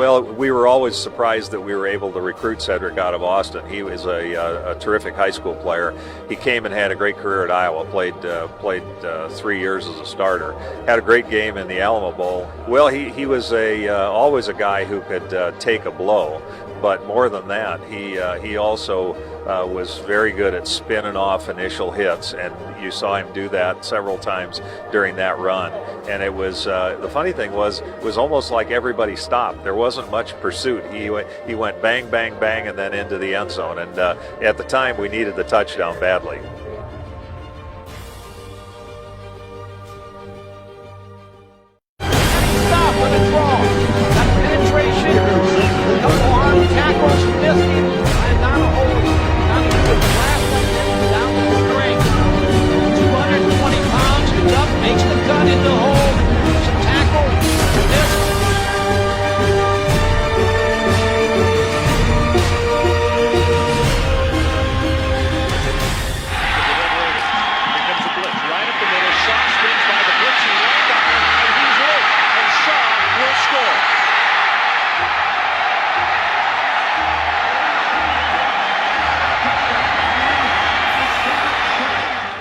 Well, we were always surprised that we were able to recruit Sedrick out of Austin. He was a terrific high school player. He came and had a great career at Iowa, played 3 years as a starter, had a great game in the Alamo Bowl. Well, he was always a guy who could take a blow, but more than that, he also was very good at spinning off initial hits, and you saw him do that several times during that run. And it was the funny thing was it was almost like everybody stopped. There wasn't much pursuit. He went bang, bang, bang, and then into the end zone. And at the time, we needed the touchdown badly. Stop with a draw. Got penetration. Couple arm tackles missing. And not a hold. Not even with the last one down to the string. 220 pounds. Comes up, makes the cut in the hole. Some tackle. Missed.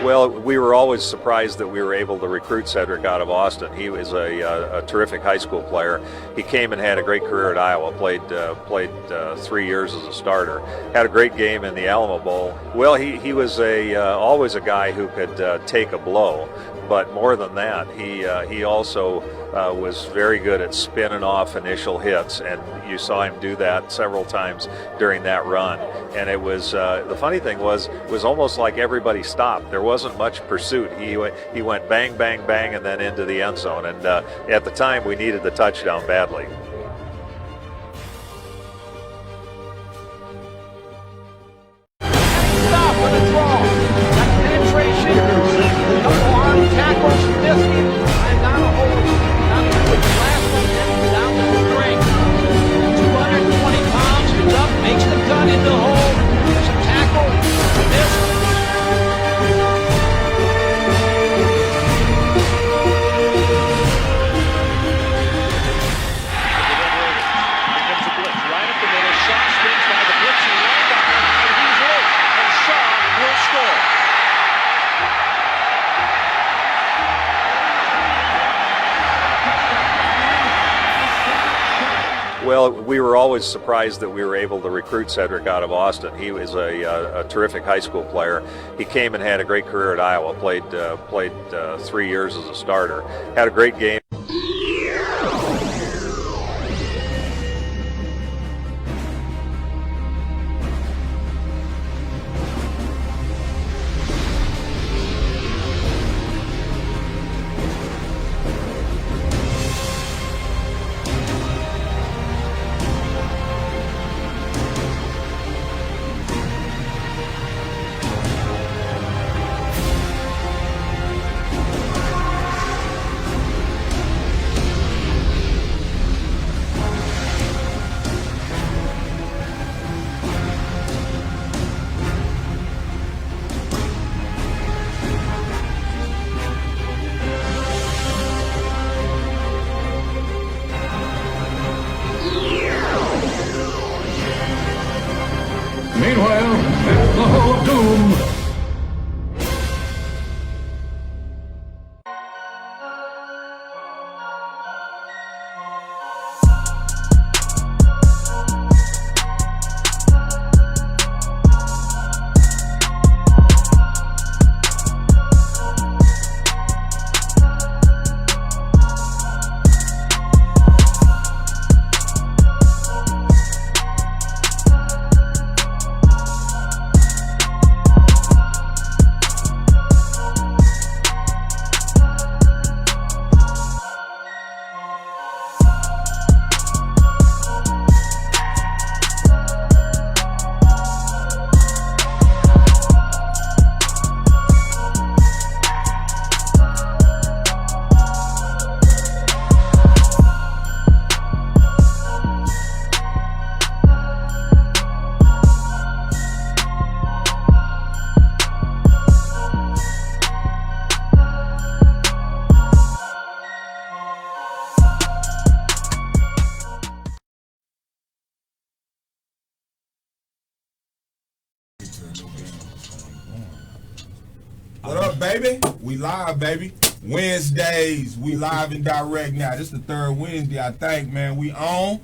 Well, we were always surprised that we were able to recruit Sedrick out of Austin. He was a terrific high school player. He came and had a great career at Iowa, played 3 years as a starter, had a great game in the Alamo Bowl. Well, he was always a guy who could take a blow, but more than that, he also was very good at spinning off initial hits, and you saw him do that several times during that run. And it was the funny thing was it was almost like everybody stopped. There wasn't much pursuit. He went bang, bang, bang, and then into the end zone. And at the time, we needed the touchdown badly. Stop with a draw. Got penetration. Couple arm tackles missing. And not a hold. Not even with the last one down to the string. 220 pounds. Comes up, makes the cut in the hole. Some tackle. Missed. Well, we were always surprised that we were able to recruit Sedrick out of Austin. He was a terrific high school player. He came and had a great career at Iowa, played 3 years as a starter, had a great game. What up, baby? We live, baby. Wednesdays, we live and direct now. This is the third Wednesday, I think, man. We on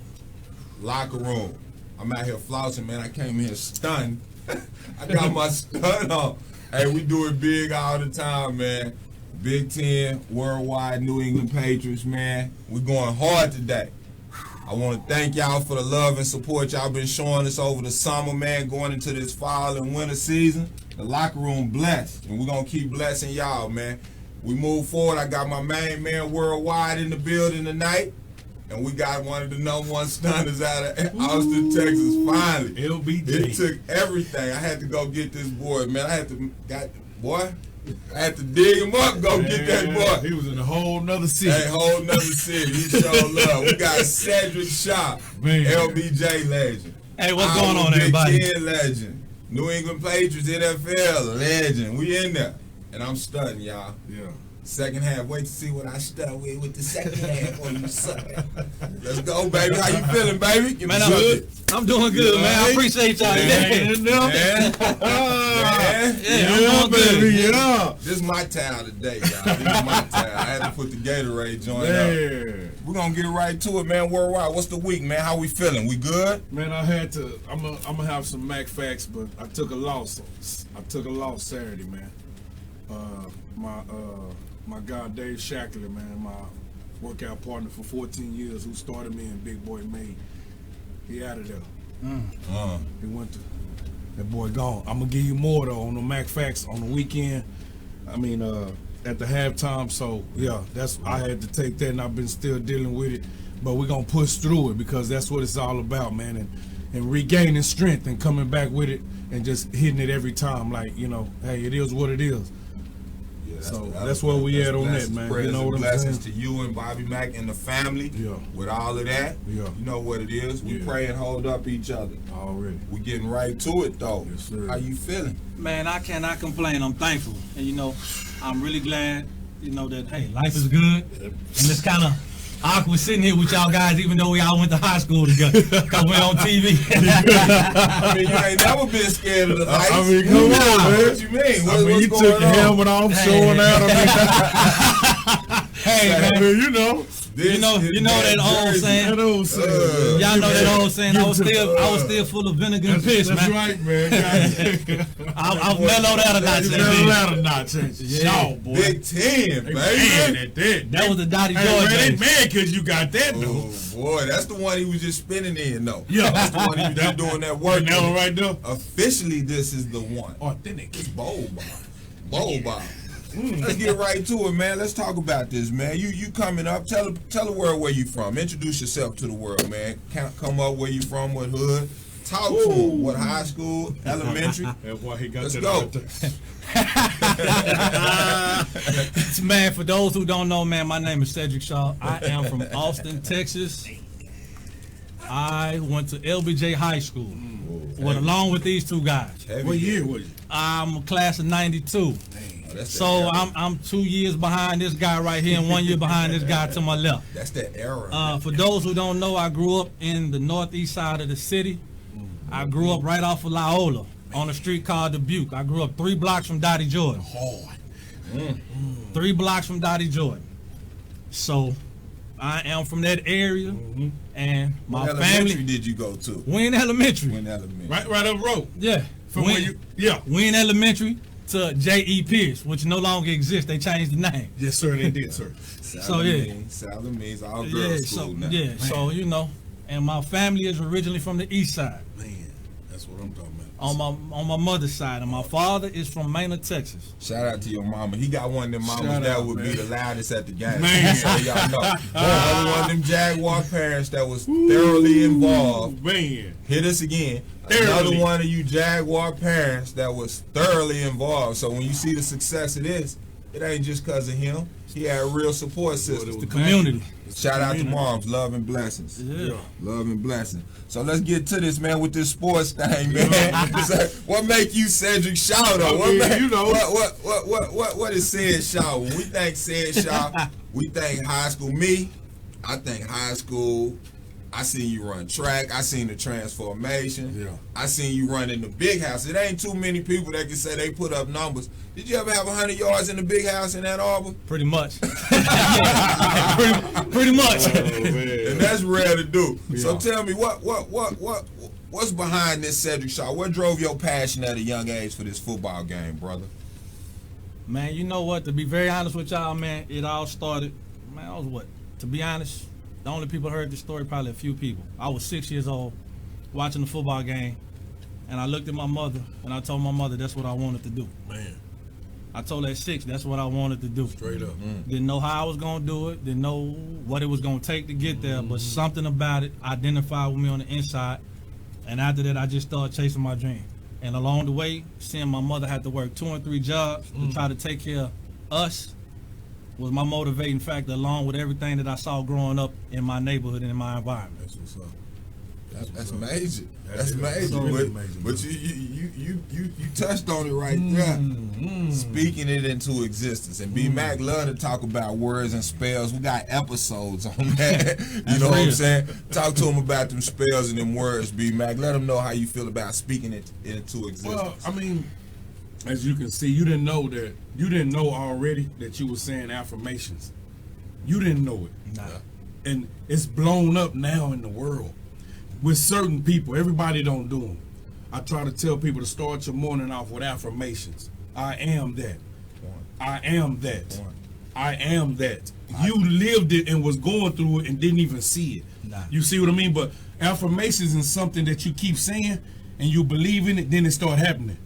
locker room. I'm out here flossing, man. I came here stunned. I got my stun on. Hey, we do it big all the time, man. Big Ten, worldwide, New England Patriots, man. We're going hard today. I want to thank y'all for the love and support y'all been showing us over the summer, man, going into this fall and winter season. The locker room blessed, and we're going to keep blessing y'all, man. We move forward. I got my main man worldwide in the building tonight, and we got one of the #1 stunners out of Austin, Texas, finally. LBJ. It took everything. I had to go get this boy, man. I had to dig him up, go get that boy. He was in a whole nother city. Hey, whole nother city. He showed love. We got Sedrick Shaw, Man. LBJ legend. Hey, what's going on, everybody? Big Ten legend. New England Patriots, NFL legend. We in there. And I'm stunting, y'all. Yeah. Second half. Wait to see what I start with the second half on you suck. Let's go, baby. How you feeling, baby? Give Man, me I'm something. good. I'm doing good, man. I appreciate y'all today. Man. I'm doing good. Baby, yeah. This is my town today, y'all. This is my town. I had to put the Gatorade joint up. Man. We're going to get right to it, man. Worldwide. What's the week, man? How we feeling? We good? Man, I had to. I'm gonna have some Mac facts, but I took a loss. Saturday, man. My guy Dave Shackley, man, my workout partner for 14 years, who started me in Big Boy May. He out of there. He went to. That boy gone. I'm gonna give you more though on the Mac facts on the weekend. I mean, at the halftime. So yeah, I had to take that, and I've been still dealing with it. But we're gonna push through it because that's what it's all about, man. And regaining strength and coming back with it and just hitting it every time. Like, hey, it is what it is. Yeah, So that's where we at on that, man. You know what I'm blessings saying? to you and Bobby Mack and the family. Yeah. With all of that. Yeah. You know what it is. We Yeah. pray and hold up each other. Already. We getting right to it, though. Yes, sir. How you feeling? Man, I cannot complain. I'm thankful. And, I'm really glad, that, hey, life is good. And it's kind of awkward sitting here with y'all guys, even though we all went to high school together. Because we're on TV. I mean, you ain't never been scared of the lights. I mean, come on, man. What you mean? You What's took going your on? helmet off, showing out. Hey, man. I mean, you know. You know that old saying. That old saying. Y'all know that old saying. I was still full of vinegar and piss, That's man. right, man. I've mellowed out a notch. Mellowed a notch. Shaw, boy. Big Ten, They baby. mad at that. That was the Dottie Hey, George man, they days. mad because you got that, though. Oh, boy. That's the one he was just spinning in, though. Yeah. That's the one he was just doing that work. That one right there. Officially, this is the one. Authentic. It's bowl bomb. Bowl bomb. Let's get right to it, man. Let's talk about this, man. You coming up. Tell the world where you from. Introduce yourself to the world, man. Come up where you from, what hood. Talk to them. What high school, elementary. That's why he got Let's that. go. Man, for those who don't know, man, my name is Sedrick Shaw. I am from Austin, Texas. I went to LBJ High School, along with these two guys. What year was you? I'm a class of '92. That's So that era. I'm 2 years behind this guy right here and 1 year behind this guy to my left. That's that era. For those who don't know, I grew up in the northeast side of the city. I grew up right off of Loyola on a street called Dubuque. I grew up 3 blocks from Dottie Jordan. Hard. 3 blocks from Dottie Jordan. So I am from that area, and my What elementary family. did you go to? Wayne Elementary. When elementary. Right up road. Yeah. From where you? Yeah. Wayne Elementary to J.E. Pierce, which no longer exists. They changed the name. Yes, sir. They did, sir. Salamines, all girls school now. Yeah, so and my family is originally from the east side, Man, that's what I'm talking about. on my mother's side, and my father is from Maynard, Texas. Shout out to your mama. He got one of them mamas Shout that out, would be man. the loudest at the game. Man. So y'all know. One of them Jaguar parents that was thoroughly involved. Man. Hit us again. Thoroughly. Another one of you Jaguar parents that was thoroughly involved. So when you see the success of this, it ain't just because of him. He had real support systems. The community. Shout out to moms. Love and blessings. Yeah. Love and blessings. So let's get to this, man, with this sports thing, man. So, what make you Sedrick Shaw, though? I mean, What is Sid Shaw? When we think Sid Shaw, we think high school. Me, I think high school I seen you run track. I seen the transformation. Yeah. I seen you run in the big house. It ain't too many people that can say they put up numbers. Did you ever have 100 yards in the big house in Ann Arbor? Pretty much. pretty much. And that's rare to do. Yeah. So tell me, what's behind this Sedrick Shaw? What drove your passion at a young age for this football game, brother? Man, you know what? To be very honest with y'all, man, it all started, man, I was what? To be honest, the only people heard this story, probably a few people. I was 6 years old, watching the football game, and I looked at my mother, and I told my mother that's what I wanted to do. Man, I told her at 6, that's what I wanted to do. straight up. Didn't know how I was going to do it, didn't know what it was going to take to get there, but something about it identified with me on the inside, and after that, I just started chasing my dream. And along the way, seeing my mother had to work 2 and 3 jobs to try to take care of us was my motivating factor, along with everything that I saw growing up in my neighborhood and in my environment. That's what's up. That's major. That That's is major. really But, major, but you touched on it right there. Speaking it into existence. And B Mac love to talk about words and spells. We got episodes on that. You know what I'm real. saying? Talk to him about them spells and them words, B Mac. Let them know how you feel about speaking it into existence. Well, I mean, as you can see, you didn't know already that you were saying affirmations. You didn't know it. Nah. And it's blown up now in the world with certain people. Everybody don't do them. I try to tell people to start your morning off with affirmations. I am that. I am that. I am that. You lived it and was going through it and didn't even see it. Nah. You see what I mean? But affirmations is something that you keep saying and you believe in it, then it start happening.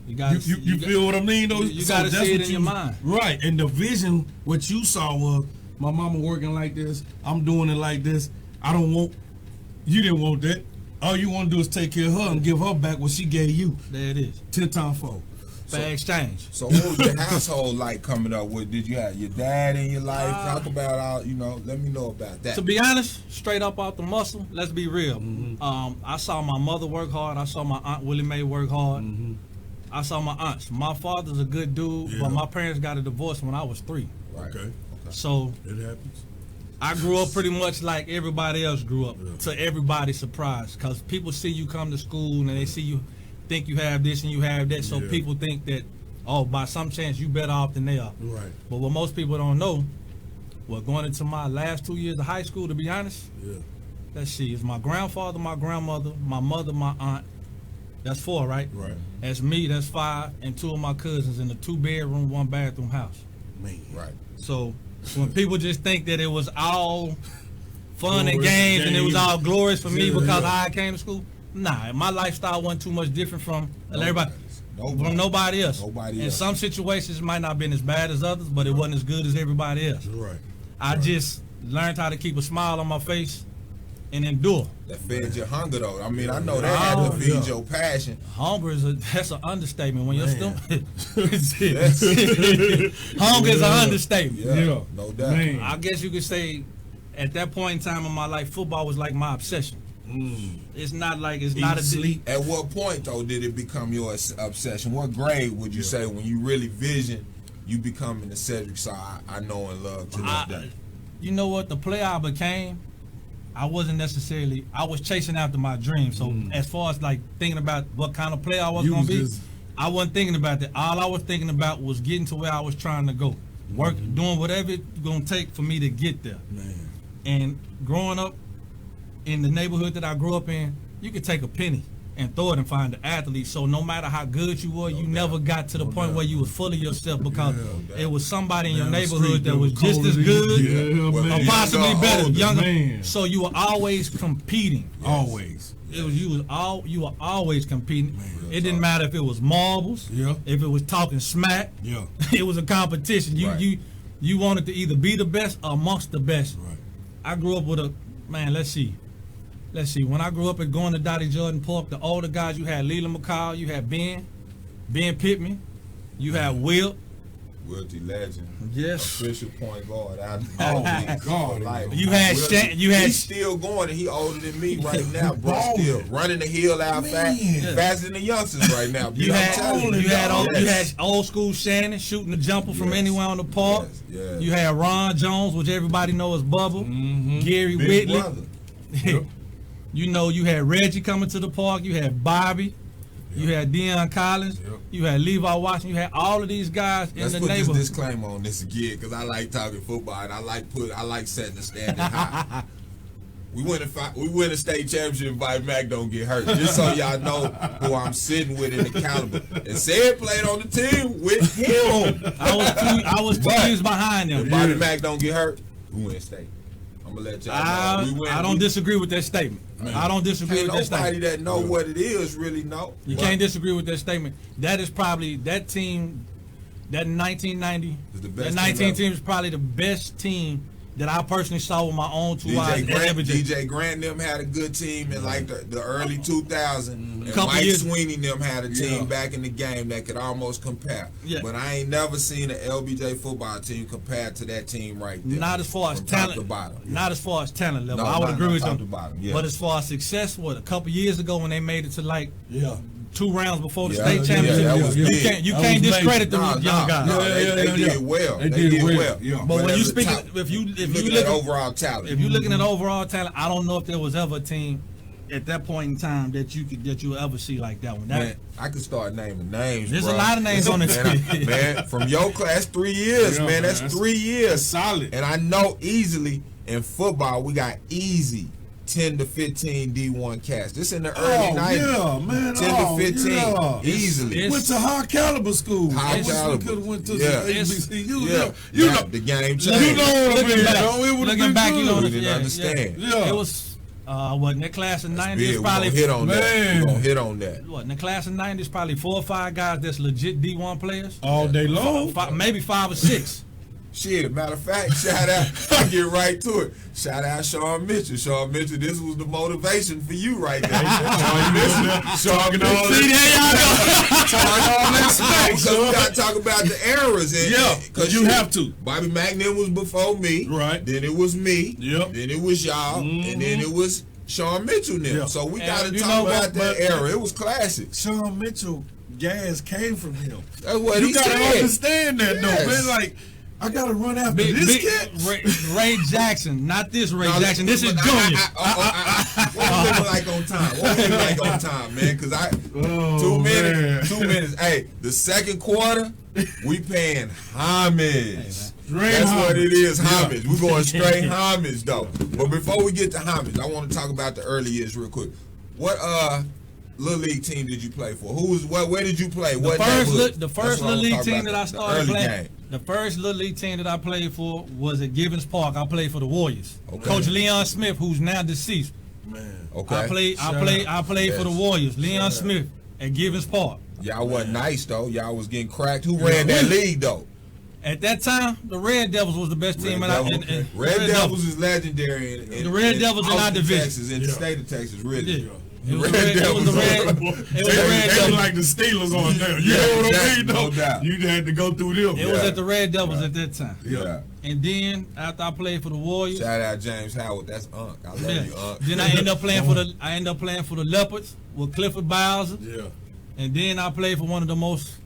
You got You feel what I mean? Though? You So gotta that's see it what in your mind. Right. And the vision, what you saw was my mama working like this. I'm doing it like this. You didn't want that. All you want to do is take care of her and give her back what she gave you. There it is. 10 times 4. Fair exchange. So what was your household like coming up with? Did you have your dad in your life? Talk about all, let me know about that. To be honest, straight up out the muscle, let's be real. I saw my mother work hard. I saw my aunt Willie Mae work hard. I saw my aunts. My father's a good dude, Yeah. but my parents got a divorce when I was 3. Right. Okay. So It happens. I grew up pretty much like everybody else grew up, Yeah. to everybody's surprise. Because people see you come to school and they see you think you have this and you have that. So Yeah. people think that, oh, by some chance you better off than they are. Right. But what most people don't know, going into my last 2 years of high school, to be honest, Yeah. let's see, it's my grandfather, my grandmother, my mother, my aunt. That's 4, right? Right. That's me, that's 5, and 2 of my cousins in a 2-bedroom, 1-bathroom house. Man. Right. So when people just think that it was all fun and Glorious games and it was games. all glorious for me Yeah, because yeah. I came to school, nah, my lifestyle wasn't too much different from everybody. Nobody. From nobody else. Nobody In else. some situations, it might not have been as bad as others, but it wasn't as good as everybody else. Right. I just learned how to keep a smile on my face and endure. That fed your hunger, though. I mean, I know that had to feed yeah. your passion. Hunger that's an understatement. When your Man. stomach, Yes. hunger is an understatement. Yeah, no doubt. Man. I guess you could say, at that point in time in my life, football was like my obsession. It's not like it's not a sleep. At what point, though, did it become your obsession? What grade would you say when you really vision you becoming the Sedrick Shaw I know and love to this day? You know what? The player I became, I wasn't necessarily. I was chasing after my dream. So as far as like thinking about what kind of player I was You gonna was be, just- I wasn't thinking about that. All I was thinking about was getting to where I was trying to go, doing whatever it's gonna take for me to get there. Man. And growing up in the neighborhood that I grew up in, you could take a penny and throw it and find an athlete. So no matter how good you were, you never got to the point where you was full of yourself because it was somebody in your Down the neighborhood street that that was was just as colder good than you. Yeah, Well, man. or possibly Younger or better, older, younger. man. So you were always competing. Always. You were always competing. It didn't matter if it was marbles, Yeah. if it was talking smack. Yeah. It was a competition. You wanted to either be the best or amongst the best. Right. I grew up with a man. Let's see. When I grew up at going to Dottie Jordan Park, the older guys, you had Leland McCall, you had Ben Pittman, you had Will. Wilty legend. Yes. Official point guard. Oh, my God. Like, You had Wilty, Shan- you had- He's still going, and he older than me right now, bro. Balling. Still running the hill out fast, Man. faster than the youngsters right now. You I'm had telling you had Yes. old school Shannon shooting the jumper from Yes. anywhere on the park. Yes, yes. You had Ron Jones, which everybody knows as Bubba. Gary Big Whitley. brother. You know, you had Reggie coming to the park. You had Bobby. You had Deion Collins. You had Levi Washington. You had all of these guys in Let's the put neighborhood. this disclaimer on this again, because I like talking football and I like setting the standard high. We win a state championship if Bobby Mack don't get hurt. Just so y'all know who I'm sitting with in the caliber. And Sid played on the team with him. I was 2 years behind them. If Bobby Mack don't get hurt, we win state. I'm gonna let y'all know. I don't disagree with that statement. I don't disagree with that Nobody statement. that know what it is really know. You can't disagree with that statement. That is probably that team. That 1990, Is the best that 19 team team is probably the best team that I personally saw with my own two eyes. DJ Grant and them had a good team in like the early 2000s. And Mike Sweeney and them had a team back in the game that could almost compare. Yeah. But I ain't never seen an LBJ football team compared to that team right there. Not as far as from talent. top to bottom. Not as far as talent level. No, I would not agree with top them. to bottom, yeah. But as far as success, a couple years ago when they made it to like 2 rounds before the Yeah, state championship, that was big. you can't discredit them young guys. They did well. They did well. Yeah. But when as you a speak, top- if you looking look at overall talent, if you're looking at overall talent, I don't know if there was ever a team at that point in time that you will ever see like that one. man, I could start naming names. There's bro. a lot of names on the team. Man, from your class, 3 years, Yeah, man. man, That's 3 years. solid. And I know easily in football we got easy 10 to 15 D1 cats. This in the early 90s. Yeah, man. 10 to 15 easily. It's- Went to high caliber school. High I wish caliber. we could have went to Yeah. the HBCU. Yeah, You yeah, know, the game changed. you know what I Looking mean? back, It would've looking been back, good. you know, We didn't understand. Yeah. It was what in the class of 90s Big, is we probably gonna hit on that. Man. We gonna hit on that. what in the class of 90s probably 4 or 5 guys that's legit D1 players. all day long. Maybe 5 or 6. Shit, matter of fact, shout out, I get right to it. Shout out Sean Mitchell. Sean Mitchell, this was the motivation for you right there. Sean Mitchell. Talking all See, there y'all go. Talking all that smack. Because we got to talk about the eras. Because you have to. Bobby McNair was before me. Right. Then it was me. Yep. Then it was y'all. And then it was Sean Mitchell now. Yeah. So we And got to you talk know about what, that but- era. It was classic. Sean Mitchell gas came from him. That's what You he gotta said. understand that Yes. though, man. Like, I gotta run after this kid. Ray Jackson, not this Ray No, Jackson. This is Junior. What we looking like on time? What we looking like on time, man? Because man. 2 minutes. Hey, the second quarter, we paying homage. Straight That's what homage. it is, homage. We're going straight homage, though. But before we get to homage, I want to talk about the early years real quick. What Little League team did you play for? Where did you play? The first That's Little what I League wanna team talk that about, I the started early playing. game. The first Little League team that I played for was at Givens Park. I played for the Warriors. Okay. Coach Leon Smith, who's now deceased. Man. Okay. I played for the Yes. Warriors. Leon Smith at Givens Park. Y'all wasn't nice, though. Y'all was getting cracked. Who ran that league, though? At that time, the Red Devils was the best team. Red Devils is legendary. In The Red Devils in our Austin, division. Texas, in the state of Texas, really. Yeah. It was the Red Devils. They like the Steelers on there. You know what I mean? No doubt. You had to go through them. It was at the Red Devils at that time. Yeah. And then after I played for the Warriors, Shout out James Howard. That's Unc. I love yeah. you, Unc. Then I ended up playing for the Leopards with Clifford Bowser. Yeah. And then I played for one of the most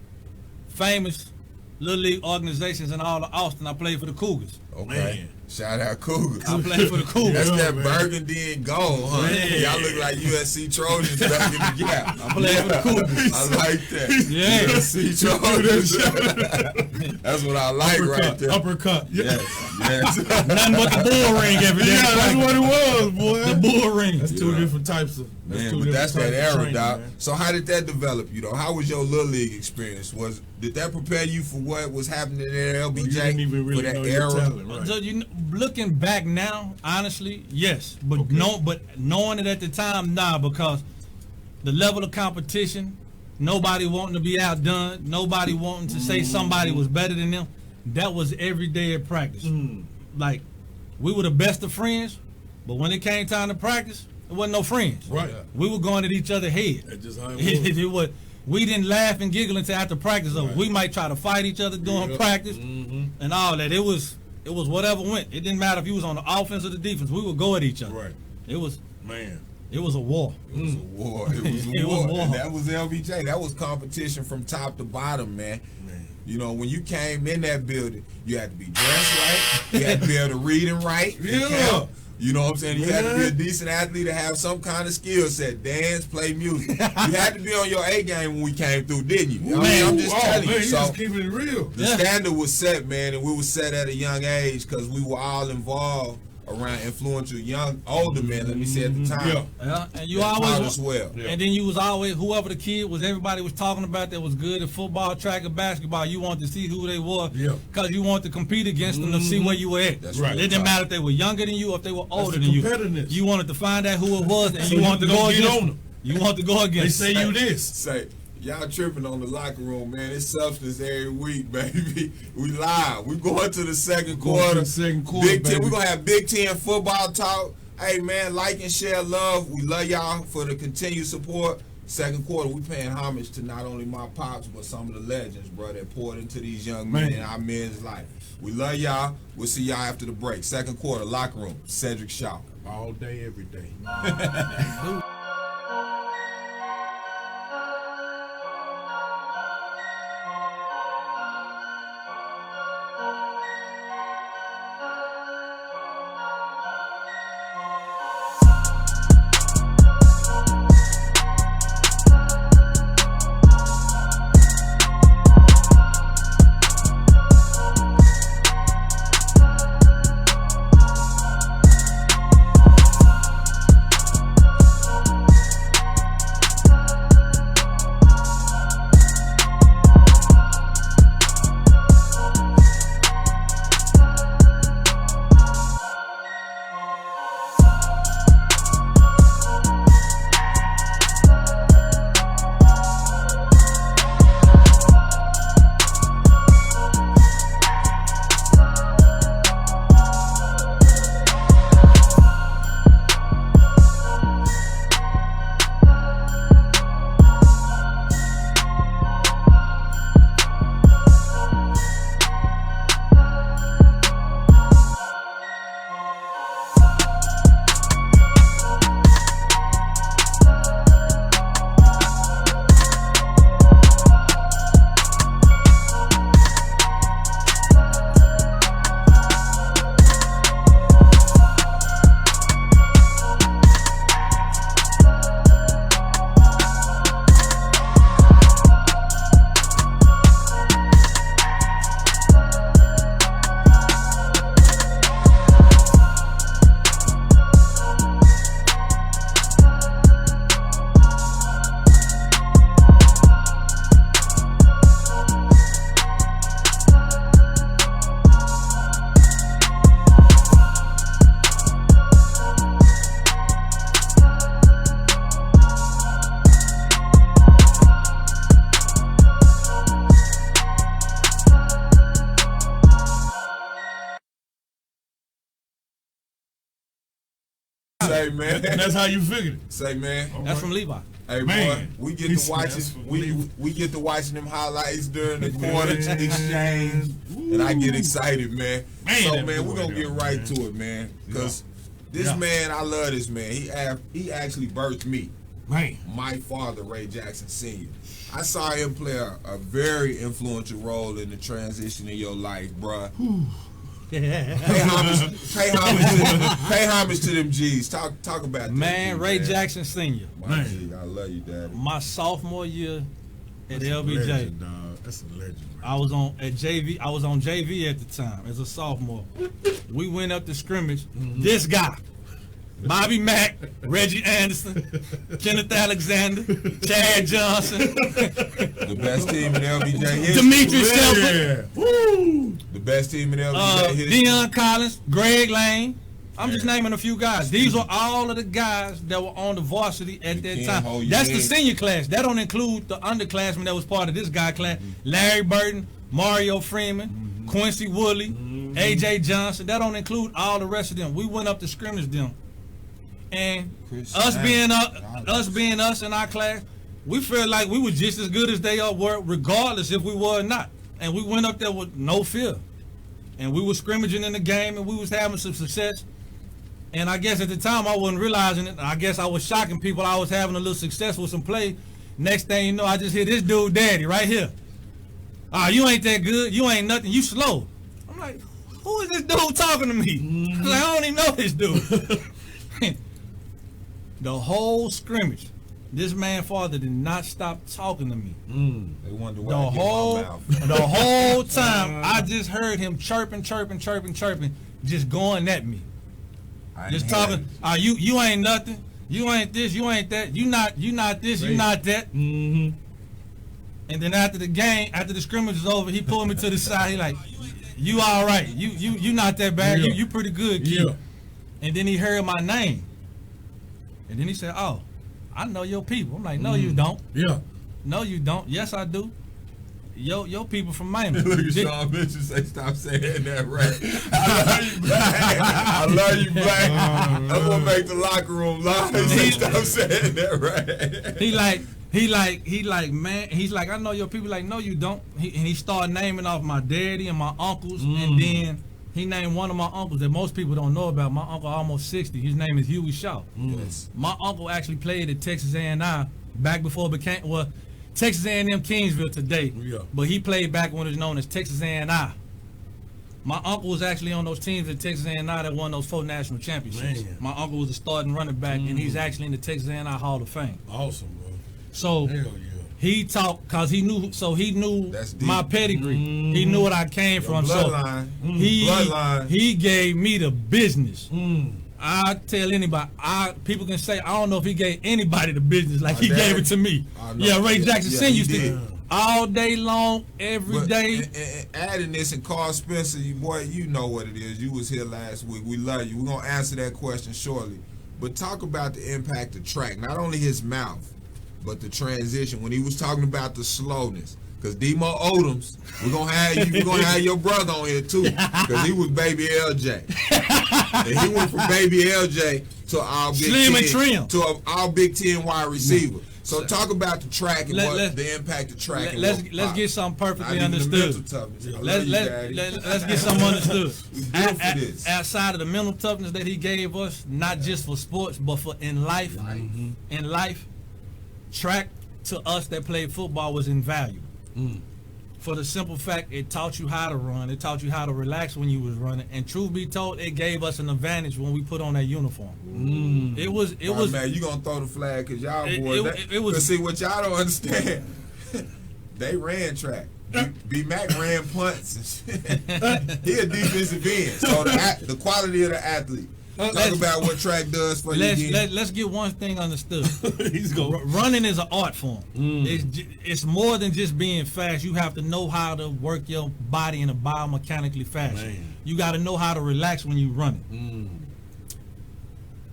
famous Little League organizations in all of Austin. I played for the Cougars. Okay. Man. Shout out Cougars. I played for the Cougars. That's that man. burgundy and gold, huh? Man. Y'all look like USC Trojans back in the gap. I played for the Cougars. I like that. Yeah. USC Trojans. That's what I like right there. Uppercut. Yes. Yes. Nothing but the bull ring every day. Yeah, that's what it was, boy. The bull ring. That's two different types of. Man, but that's that era, dog. So how did that develop you, though? How was your Little League experience? Did that prepare you for what was happening at LBJ? You didn't even really for that know era? your talent, right? So looking back now, honestly, yes, but but knowing it at the time, nah, because the level of competition, nobody wanting to be outdone, nobody wanting to say somebody was better than them. That was every day at practice. Like we were the best of friends, but when it came time to practice, it wasn't no friends. Right. We were going at each other's head. That's just how it was. We didn't laugh and giggle until after practice. Right. We might try to fight each other during practice and all that. It was whatever went. It didn't matter if you was on the offense or the defense. We would go at each other. Right. It was Man. It was a war. It was a war. It was a It was war. war. And that was LBJ. That was competition from top to bottom, man. You know, when you came in that building, you had to be dressed right. You had to be able to read and write. Yeah. You know what I'm saying? You had to be a decent athlete to have some kind of skill set. Dance, play music. You had to be on your A game when we came through, didn't you? I mean, I'm just telling you. You So just keeping it real. the standard was set, man, and we were set at a young age because we were all involved around influential older men, let me say at the time. Yeah, and you That taught always us well. And then you was always whoever the kid was, everybody was talking about that was good at football, track, and basketball. You wanted to see who they were, because you wanted to compete against them to see where you were at. That's right. It didn't matter if they were younger than you or if they were older than you. Competitiveness. You wanted to find out who it was, and So you wanted to go get against on them. You want to go They against. say you this. Say, y'all tripping on the locker room, man. It's substance every week, baby. We live. We going to the second quarter. Big Ten. baby. We gonna have Big Ten football talk. Hey, man, like and share love. We love y'all for the continued support. Second quarter, we paying homage to not only my pops, but some of the legends, bro, that poured into these young men in our men's life. We love y'all. We'll see y'all after the break. Second quarter, locker room. Sedrick Shaw. All day, every day. Say, man. And that's how you figured it. Say, man. That's from Levi. Hey, Man, boy, we get he's- to watching. that's from We get to watching them highlights during the quarter exchange, and I get excited, man. Man, So, that man, we're boy gonna get there, right man. to it, man. Cause this Yeah. man, I love this man. He actually birthed me. Man. My father, Ray Jackson Sr. I saw him play a very influential role in the transition in your life, bruh. Pay homage to them G's. Talk about that. Man, Ray Jackson Sr. My Man. G, I love you, Daddy. My sophomore year at That's a LBJ. legend, dog. That's a legend, man. I was on JV at the time as a sophomore. We went up to scrimmage. This guy, Bobby Mack, Reggie Anderson, Kenneth Alexander, Chad Johnson, The best team in LBJ history. Demetrius Shepard, Yeah. Woo! The best team in LBJ history. Deion Collins, Greg Lane. I'm just naming a few guys. These are all of the guys that were on the varsity at that can't time. hold your That's the head. senior class. That don't include the underclassmen that was part of this guy class. Larry Burton, Mario Freeman, Quincy Woodley, AJ Johnson. That don't include all the rest of them. We went up to scrimmage them. And Chris us being Sanders. us in our class, we felt like we were just as good as they were, regardless if we were or not. And we went up there with no fear. And we were scrimmaging in the game, and we was having some success. And I guess at the time I wasn't realizing it. I guess I was shocking people. I was having a little success with some play. Next thing you know, I just hear this dude, Daddy, right here. You ain't that good. You ain't nothing. You slow. I'm like, who is this dude talking to me? 'Cause I don't even know this dude. The whole scrimmage, this man's father did not stop talking to me. They wonder why I get my mouth. The whole time, I just heard him chirping, just going at me. Just talking. You ain't nothing. You ain't this. You ain't that. You not this. You not that. And then after the game, after the scrimmage is over, he pulled me to the side. He like, you all right? You not that bad. Yeah. You pretty good, kid. Yeah. And then he heard my name, and then he said, "Oh, I know your people." I'm like, "No, you don't. Yeah. No, you don't. Yes, I do. Your people from Miami." Look at Sean Mitchell say, "Stop saying that, right?" I love you, Black. I love you, Black. I'm gonna make the locker room loud. He say, "Stop saying that, right?" He like, man, he's like, I know your people. Like, no, you don't. And he started naming off my daddy and my uncles, and then he named one of my uncles that most people don't know about. My uncle almost 60. His name is Huey Shaw. Yes. My uncle actually played at Texas A&I back before it became, well, Texas A&M Kingsville today. Yeah. But he played back when it was known as Texas A&I. My uncle was actually on those teams at Texas A&I that won those 4 national championships. Man. My uncle was a starting running back, and he's actually in the Texas A&I Hall of Fame. Awesome, bro. So Hell yeah. he talked because he knew That's deep. my pedigree. He knew what I came from. Bloodline. So Bloodline. he gave me the business. I tell anybody, people can say, I don't know if he gave anybody the business like he dad. gave it to me. I know. Yeah, Ray Yeah, Jackson yeah, Sr. he used to did. all day long, every day. And adding this, and Carl Spencer, you boy, you know what it is. You was here last week. We love you. We're gonna answer that question shortly. But talk about the impact of track. Not only his mouth, but the transition. When he was talking about the slowness. Cause Demo Odoms, we're gonna have your brother on here too. Cause he was baby LJ. And he went from baby LJ to our Big Slim 10 and trim. to our Big 10 wide receiver. So talk about the track and Let- the impact of track. and Let's what- get something perfectly not even the mental understood. toughness. I love Let's you, Daddy. let's get something understood. We built for this. Outside of the mental toughness that he gave us, not just for sports, but for in life. In life, track to us that played football was invaluable. For the simple fact, it taught you how to run. It taught you how to relax when you was running. And truth be told, it gave us an advantage when we put on that uniform. It was Man, you gonna throw the flag because y'all It- boys. it was- Cause see what y'all don't understand. They ran track. B Mac ran punts. And shit. He a defensive end. So the quality of the athlete. Talk about what track does for you. again. Let's get one thing understood. He's going. Running is an art form. It's more than just being fast. You have to know how to work your body in a biomechanically fashion. Man. You got to know how to relax when you run it.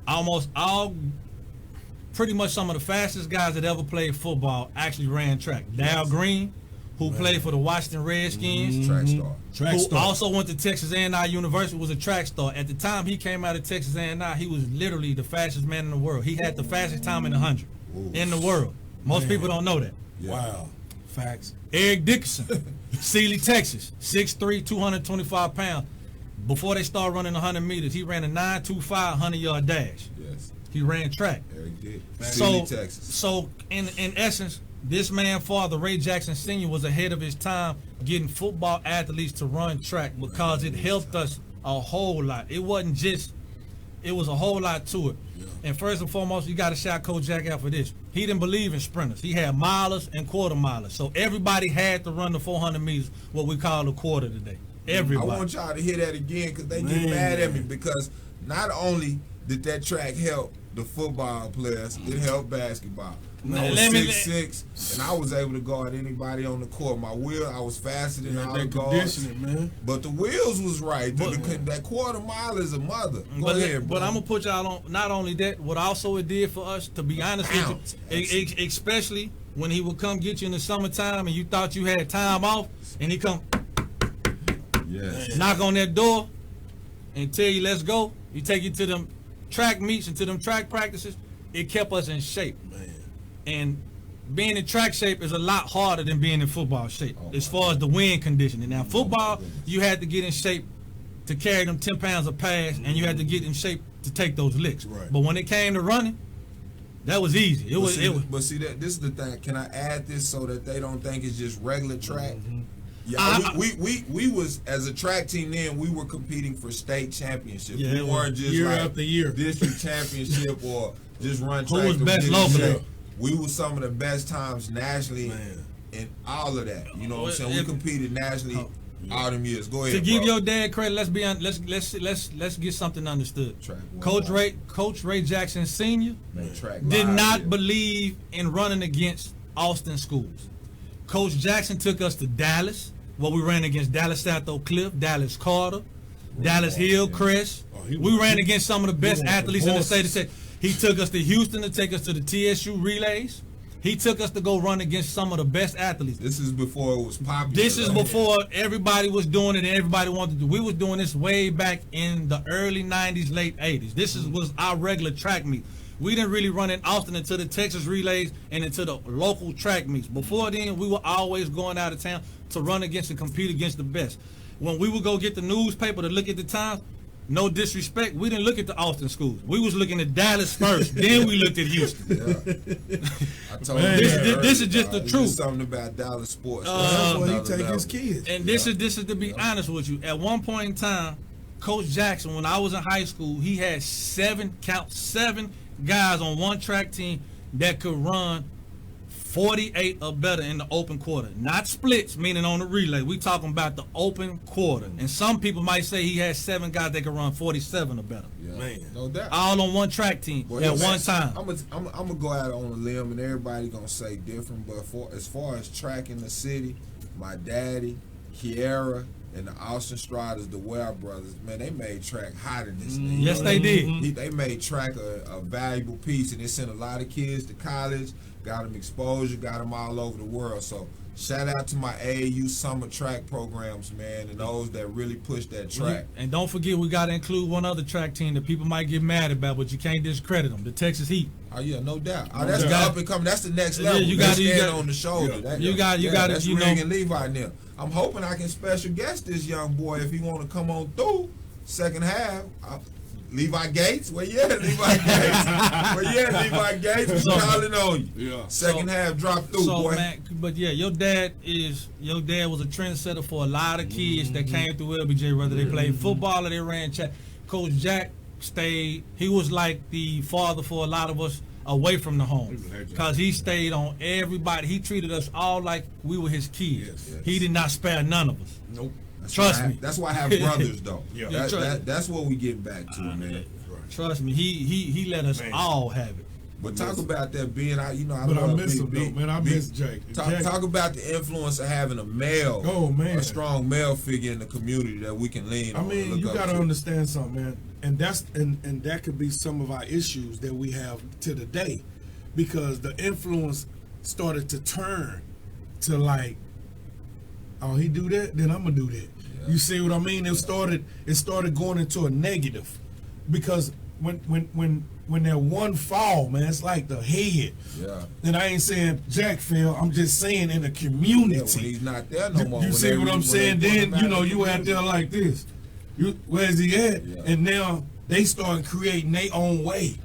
Almost all, pretty much some of the fastest guys that ever played football actually ran track. Dal Green, who played for the Washington Redskins, Track star. Track who star. also went to Texas A&I University, was a track star. At the time he came out of Texas A&I, he was literally the fastest man in the world. He had the fastest time in the 100 in the world. Most people don't know that. Wow. Facts. Eric Dickerson, Sealy, Texas, 6'3", 225 pounds. Before they started running 100 meters, he ran a 9.25 100-yard dash. Yes. He ran track. Eric did. So, Sealy, Texas. so in essence, this man's father, Ray Jackson Sr., was ahead of his time getting football athletes to run track because it helped us a whole lot. It wasn't just, it was a whole lot to it. And first and foremost, you got to shout Coach Jack out for this. He didn't believe in sprinters. He had milers and quarter milers. So everybody had to run the 400 meters, what we call a quarter today. Everybody. I want y'all to hear that again because they get mad at me because not only did that track help the football players, it helped basketball. I was 6'6", and I was able to guard anybody on the court. My wheel, I was faster than all the That guards. conditioning, man. But the wheels was right. That quarter mile is a mother. Go ahead, bro. But I'm gonna put y'all on. Not only that, what also it did for us, to be honest Bounce. with you, especially when he would come get you in the summertime and you thought you had time off, and he come Yes. knock on that door and tell you let's go. He take you to them track meets and to them track practices. It kept us in shape. And being in track shape is a lot harder than being in football shape as far as the wind conditioning. Now, football, you had to get in shape to carry them 10 pounds of pass, and you had to get in shape to take those licks. Right. But when it came to running, that was easy. But see, this is the thing. Can I add this so that they don't think it's just regular track? Yeah, we was as a track team then. We were competing for state championships. Yeah, we weren't just year like after year. district championship or just run Who track. was to best win locally? state. We were some of the best times nationally in all of that. You know what I'm saying? We competed nationally all them years. Go ahead. To give bro. your dad credit, let's get something understood. Track Coach Ray Jackson Sr. Man, track did live, not yeah. believe in running against Austin schools. Coach Jackson took us to Dallas, where we ran against Dallas South Oak Cliff, Dallas Carter, Dallas Hillcrest. We ran against some of the best athletes in the state of Texas. He took us to Houston to take us to the TSU relays. He took us to go run against some of the best athletes. This is before it was popular. This is before everybody was doing it and everybody wanted to do. We was doing this way back in the early 90s, late 80s. This was our regular track meet. We didn't really run in Austin until the Texas relays and into the local track meets. Before then, we were always going out of town to run against and compete against the best. When we would go get the newspaper to look at the times, no disrespect, we didn't look at the Austin schools. We was looking at Dallas first, then we looked at Houston. I told you This is just the it's truth. Something about Dallas sports. That's why he Another take his level. kids. And this is to be honest with you. At one point in time, Coach Jackson, when I was in high school, he had seven guys on one track team that could run 48 or better in the open quarter. Not splits, meaning on the relay. We talking about the open quarter. And some people might say he had 7 guys that could run 47 or better. Yeah, Man. no doubt. All on one track team at one time. I'm gonna go out on a limb, and everybody gonna say different. But as far as track in the city, my daddy, Kiera, and the Austin Striders, the Ware brothers, man, they made track hot in this thing. Yes, they did. They made track a valuable piece, and they sent a lot of kids to college, got them exposure, got them all over the world. So shout out to my AAU summer track programs, man, and those that really push that track. And don't forget, we got to include one other track team that people might get mad about, but you can't discredit them, the Texas Heat. Oh yeah, no doubt. That's the up and coming. That's the next Yeah, level. you They gotta- stand you gotta- on the shoulder. Yeah. That- You got- That's you know- Ring and Levi now. I'm hoping I can special guest this young boy if he want to come on through second half. Levi Gates, Levi Gates? Levi Gates, we calling on you. Yeah. Second half, drop through, boy. Man, but yeah, your dad was a trendsetter for a lot of kids that came through LBJ, whether they played football or they ran track. Coach Jack stayed. He was like the father for a lot of us away from the home, because he stayed on everybody. He treated us all like we were his kids. Yes. He did not spare none of us. Nope. Trust me. That's why I have brothers, though. Yeah. That's what we get back to, man. Trust me. He let us all have it. But talk about that being, I But I love miss Big him, B. though, man. I Big- miss Jake. Talk about the influence of having a male, a strong male figure in the community that we can lean on. I mean, and you look up got to to. understand something, man, and that could be some of our issues that we have to the day, because the influence started to turn to like, oh, he do that, then I'm gonna do that. You see what I mean? It started going into a negative, because when that one fall, man, it's like the head. Yeah. And I ain't saying Jack fell. I'm just saying in the community. Yeah, when he's not there no more. You when see they what I'm when saying? they Then, put him out you in the out there like this. Where's he at? Yeah. And now they start creating their own way,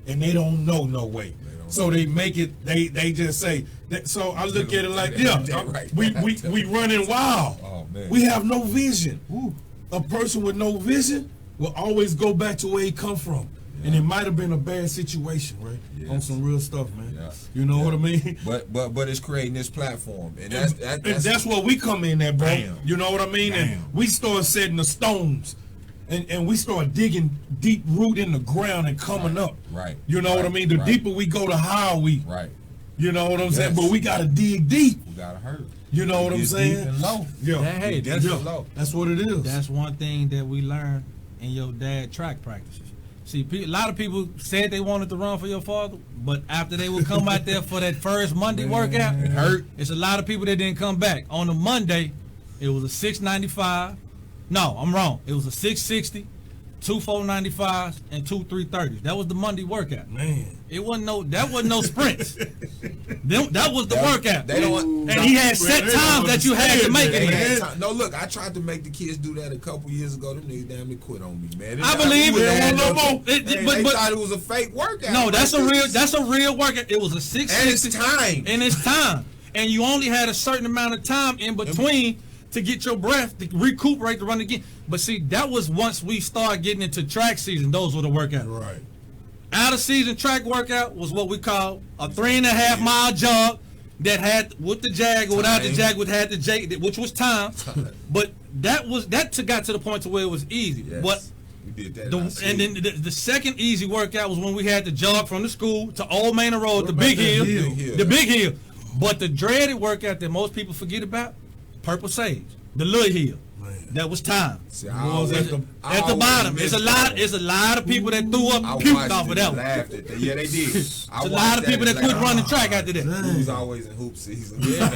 and they don't know no way. So they make it. They just say that. So I look at it like, we running wild. Oh, man. We have no vision. A person with no vision will always go back to where he come from. And it might have been a bad situation, right? Yes. On some real stuff, man. Yeah. You know what I mean? But it's creating this platform, and And that's where we come in at, bro. Bam. You know what I mean? And we start setting the stones, and we start digging deep root in the ground and coming up. Right. You know what I mean? The deeper we go, the higher we. Right. You know what I'm saying? Yes. But we gotta dig deep. We gotta hurt. You know what I'm Get saying? deep and low. Yeah. Hey, Get deep and Yeah. low. That's what it is. That's one thing that we learned in your dad track practices. See, a lot of people said they wanted to run for your father, but after they would come out there for that first Monday workout, it hurt. It's a lot of people that didn't come back. On the Monday, it was a 695. No, I'm wrong. It was a 660, 2 495s, and 2 330s. That was the Monday workout. Man. That wasn't no sprints. That was the workout. They don't. And he had set they times don't that you had to make They it in. had time. No, look, I tried to make the kids do that a couple years ago. Them niggas damn near quit on me, man. I believe it. They No more. They thought it was a fake workout. No, that's a real workout. It was a 660. And it's time. And it's time. And you only had a certain amount of time in between to get your breath, to recuperate, to run again. But see, that was once we started getting into track season. Those were the workouts. Right. Out of season track workout was what we call a 3.5 mile jog that had with the jag or without the jag, would had the jag, which was time. But that got to the point to where it was easy. Yes. But we did that. and then the second easy workout was when we had to jog from the school to Old Manor Road, the Big Hill, the Big Hill. But the dreaded workout that most people forget about, Purple Sage, the little hill. That was time. See, At the bottom, it's a lot of people that threw up and puked off of that one. Yeah, they did. It's a lot of people that quit running track after that. We was always in hoop season. Yeah,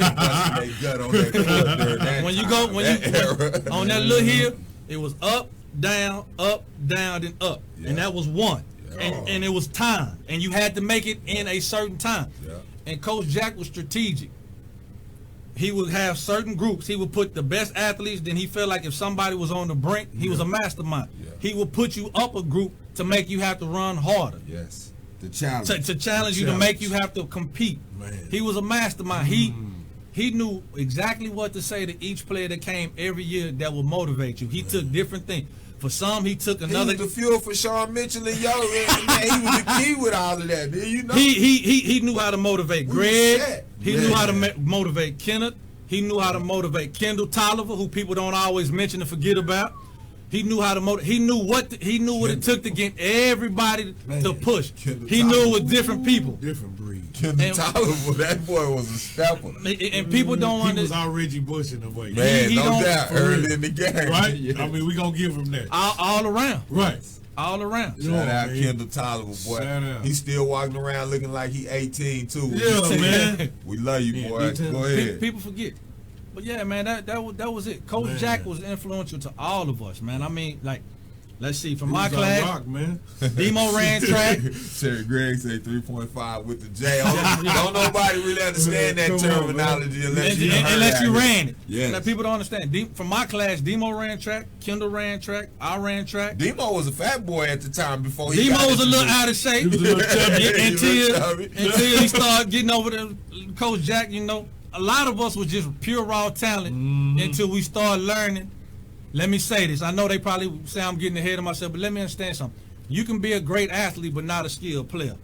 they gut on that court during that When you time, on that little hill, it was up, down, then up, Yeah. and that was one. Yeah. And it was time, and you had to make it in a certain time. Yeah. And Coach Jack was strategic. He would have certain groups. He would put the best athletes. Then he felt like if somebody was on the brink, he was a mastermind. Yeah. He would put you up a group to make you have to run harder. Yes. The challenge. To challenge you, to make you have to compete. Man. He was a mastermind. He knew exactly what to say to each player that came every year that would motivate you. He took different things. For some, he took another. He was the fuel for Sean Mitchell and yo, man, he was the key with all of that. You know. He knew how to motivate Greg. set. He knew how to motivate Kenneth. He knew how to motivate Kendall Tolliver, who people don't always mention and forget about. He knew how to motivate. He knew what it took to get everybody to push. Kendall He knew it was Tolliver. different people. Different breed. Kendall Tolliver, that boy was a stepper. And people don't He was understand. our Reggie Bush in a way. Man, he no don't- doubt. for Early real. in the game. Right? Yeah. I mean, we gonna give him that. All around. Right. All around. Yeah. Shout out man. Kendall Tolliver, boy. Shout out. He's still walking around looking like he 18 too. Yeah, man. We love you, Yeah, boy. me too. Go ahead. People forget. But yeah, man, that was it. Coach Man. Jack was influential to all of us, man. I mean, like, let's see, from He my was our class, rock, man. Demo ran track. Terry Gregg say 3.5 with the J. Don't nobody really understand that Come on, terminology unless you Unless you heard ran it. Yes. Now, people don't understand. From my class, Demo ran track, Kendall ran track, I ran track. Demo was a fat boy at the time before he Demo got was a into little the- out of shape He was a little chubby. until he started getting over the Coach Jack. You know, a lot of us was just pure raw talent until we started learning. Let me say this. I know they probably say I'm getting ahead of myself, but let me understand something. You can be a great athlete, but not a skilled player.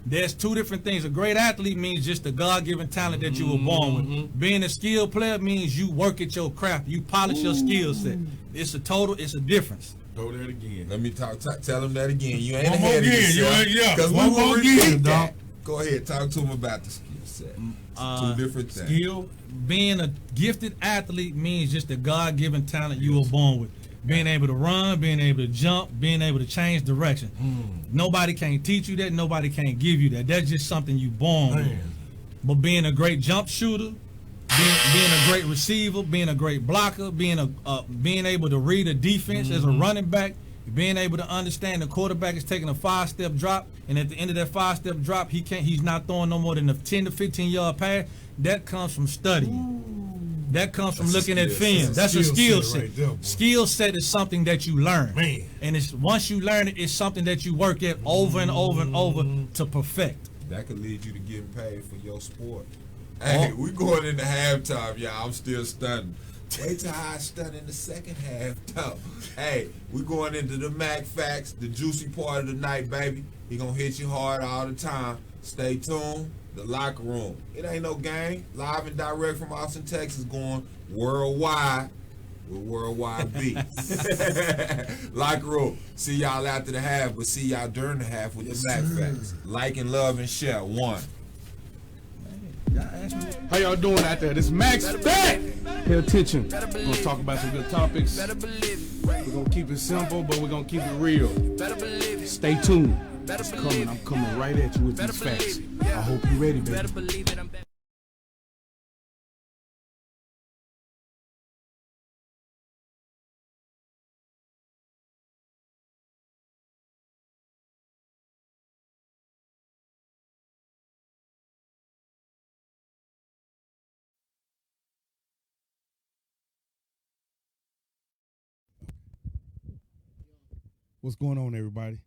There's two different things. A great athlete means just the God-given talent that you were born with. Being a skilled player means you work at your craft. You polish your skill set. It's a difference. Go there again. Let me tell him that again. You ain't One more ahead of again. yourself. Yeah. Because we One will more repeat again, that. dog. Go ahead. Talk to him about the skill set. Two different things. Skill. Being a gifted athlete means just the God-given talent you were born with. Being able to run, being able to jump, being able to change direction. Nobody can teach you that. Nobody can give you that. That's just something you born with. Man. But being a great jump shooter, being a great receiver, being a great blocker, being able to read a defense as a running back, being able to understand the quarterback is taking a 5-step drop, and at the end of that 5-step drop, he's not throwing no more than a 10 to 15 yard pass. That comes from studying. That comes from That's a looking at skill film. set. That's a skill set. Right there, boy. Skill set is something that you learn. Man. And it's once you learn it, it's something that you work at over and over and over to perfect. That could lead you to getting paid for your sport. Hey, we going into halftime, y'all. I'm still stunned. Wait till I stun in the second half, though. Hey, we going into the Mac Facts, the juicy part of the night, baby. He gonna hit you hard all the time. Stay tuned. The Locker Room. It ain't no game. Live and direct from Austin, Texas, going worldwide with Worldwide B. Locker Room. See y'all after the half, but see y'all during the half with the Mac Facts. Like and love and share. One. How y'all doing out there? This is Max Fact. Pay attention. We're gonna talk about some good topics. We're gonna keep it simple, but we're gonna keep it real. Stay tuned. It's coming. I'm coming right at you with these facts. I hope you're ready, baby. What's going on, everybody?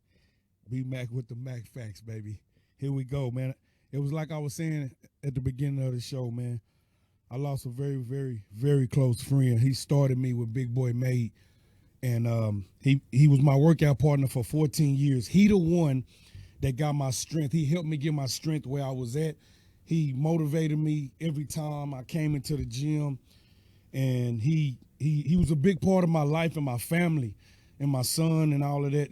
B Mac with the Mac Facts, baby. Here we go, man. It was like I was saying at the beginning of the show, man. I lost a very, very, very close friend. He started me with Big Boy Made, and he was my workout partner for 14 years. He the one that got my strength. He helped me get my strength where I was at. He motivated me every time I came into the gym, and he was a big part of my life and my family and my son and all of that.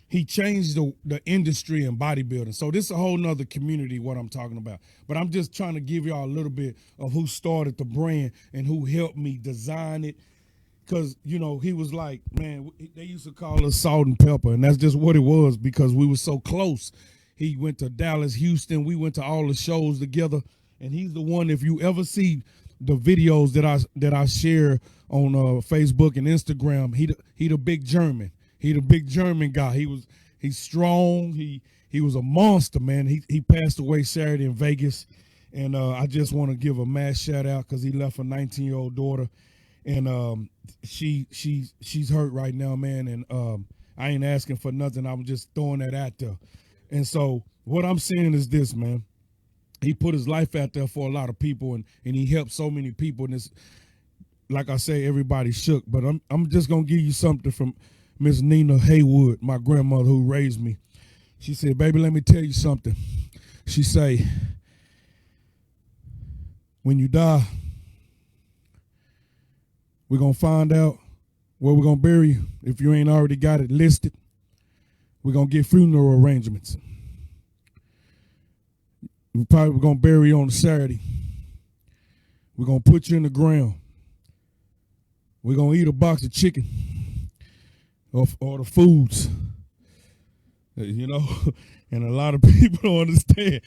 He changed the industry in bodybuilding. So this is a whole nother community, what I'm talking about. But I'm just trying to give y'all a little bit of who started the brand and who helped me design it. Because, you know, he was like, man, they used to call us salt and pepper, and that's just what it was because we were so close. He went to Dallas, Houston. We went to all the shows together, and he's the one, if you ever see the videos that I share on Facebook and Instagram, he the big German. He the big German guy. He's strong. He was a monster, man. He passed away Saturday in Vegas, and I just want to give a mass shout out because he left a 19-year-old daughter, and she's hurt right now, man. And I ain't asking for nothing. I'm just throwing that out there. And so what I'm saying is this, man. He put his life out there for a lot of people, and he helped so many people. And it's like I say, everybody shook. But I'm just gonna give you something from Miss Nina Haywood, my grandmother who raised me. She said, baby, let me tell you something. She say, when you die, we're going to find out where we're going to bury you. If you ain't already got it listed, we're going to get funeral arrangements. We're probably going to bury you on a Saturday. We're going to put you in the ground. We're going to eat a box of chicken. Or the foods, you know, and a lot of people don't understand.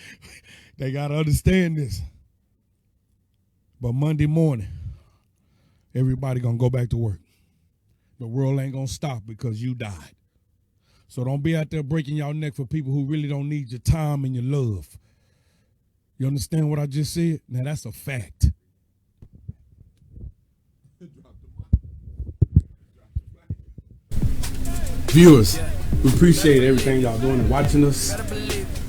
They got to understand this. But Monday morning, everybody going to go back to work. The world ain't going to stop because you died. So don't be out there breaking your neck for people who really don't need your time and your love. You understand what I just said? Now, that's a fact. Viewers, we appreciate everything y'all doing and watching us.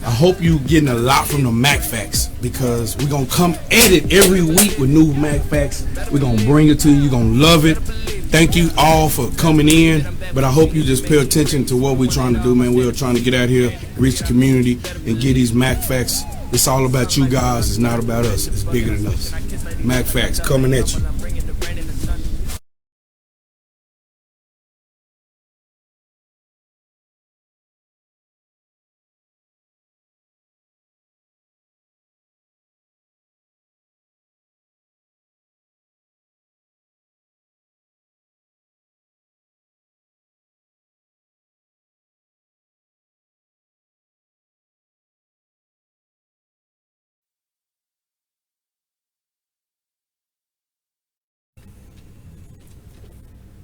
I hope you getting a lot from the Mac Facts because we're going to come at it every week with new Mac Facts. We're going to bring it to you. You're going to love it. Thank you all for coming in, but I hope you just pay attention to what we're trying to do, man. We're trying to get out here, reach the community, and get these Mac Facts. It's all about you guys. It's not about us. It's bigger than us. Mac Facts coming at you.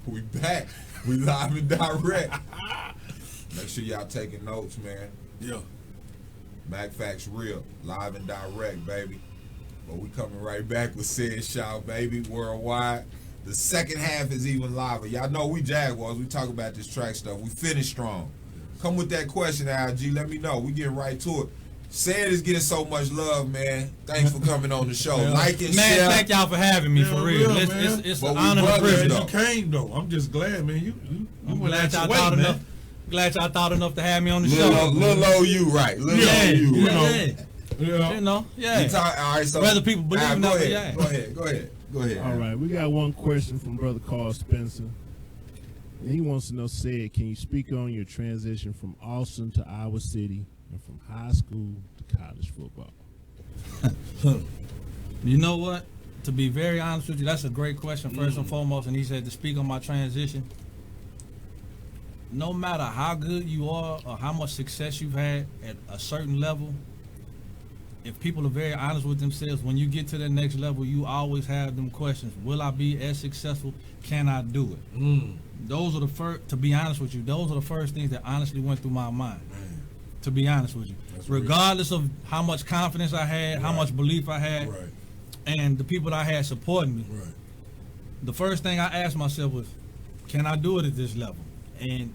We back. We live and direct. Make sure y'all taking notes, man. Yeah. Mac Facts real. Live and direct, baby. But we coming right back with Sedrick Shaw, baby, worldwide. The second half is even liver. Y'all know we Jaguars. We talk about this track stuff. We finish strong. Come with that question, LG. Let me know. We getting right to it. Said is getting so much love, man. Thanks for coming on the show. Like and man, share. thank y'all for having me, for real. It's an honor and a privilege. You came though. I'm just glad, man. You I'm went glad out y'all your thought way, enough. man. Glad y'all thought enough to have me on the show. Little old you, right? Little old you, right? You know, yeah. All right, so whether people believe it or not, yeah. Go ahead. All right, we got one question from Brother Carl Spencer. And he wants to know, said, can you speak on your transition from Austin to Iowa City and from high school to college football? You know what? To be very honest with you, that's a great question, first and foremost. And he said to speak on my transition. No matter how good you are or how much success you've had at a certain level, if people are very honest with themselves, when you get to the next level, you always have them questions. Will I be as successful? Can I do it? Those are the first, to be honest with you, those are the first things that honestly went through my mind. To be honest with you. Regardless of how much confidence I had, how much belief I had, and the people that I had supporting me, the first thing I asked myself was, can I do it at this level? And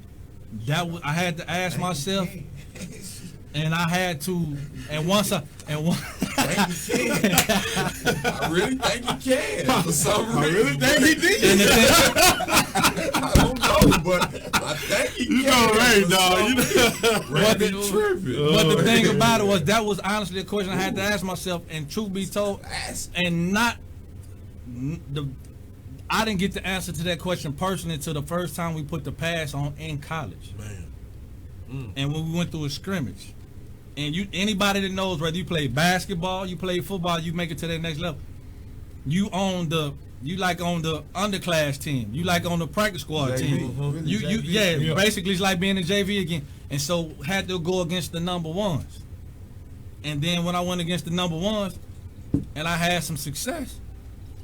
that was, I had to ask myself, and I had to, and once I, and one, I really think he can. For some reason. I really think he did. And the thing, I don't know, but I think he You can. know, Ray, for dog. some You know. reason. Randy tripping. but the thing about it was that was honestly a question I had to ask myself. And truth be told, and not the. I didn't get the answer to that question personally until the first time we put the pass on in college. Man. And when we went through a scrimmage. And anybody that knows whether you play basketball, you play football, you make it to that next level. You on the underclass team. You like on the practice squad JV. team. Really, You JV? basically it's like being in JV again. And so had to go against the number ones. And then when I went against the number ones and I had some success,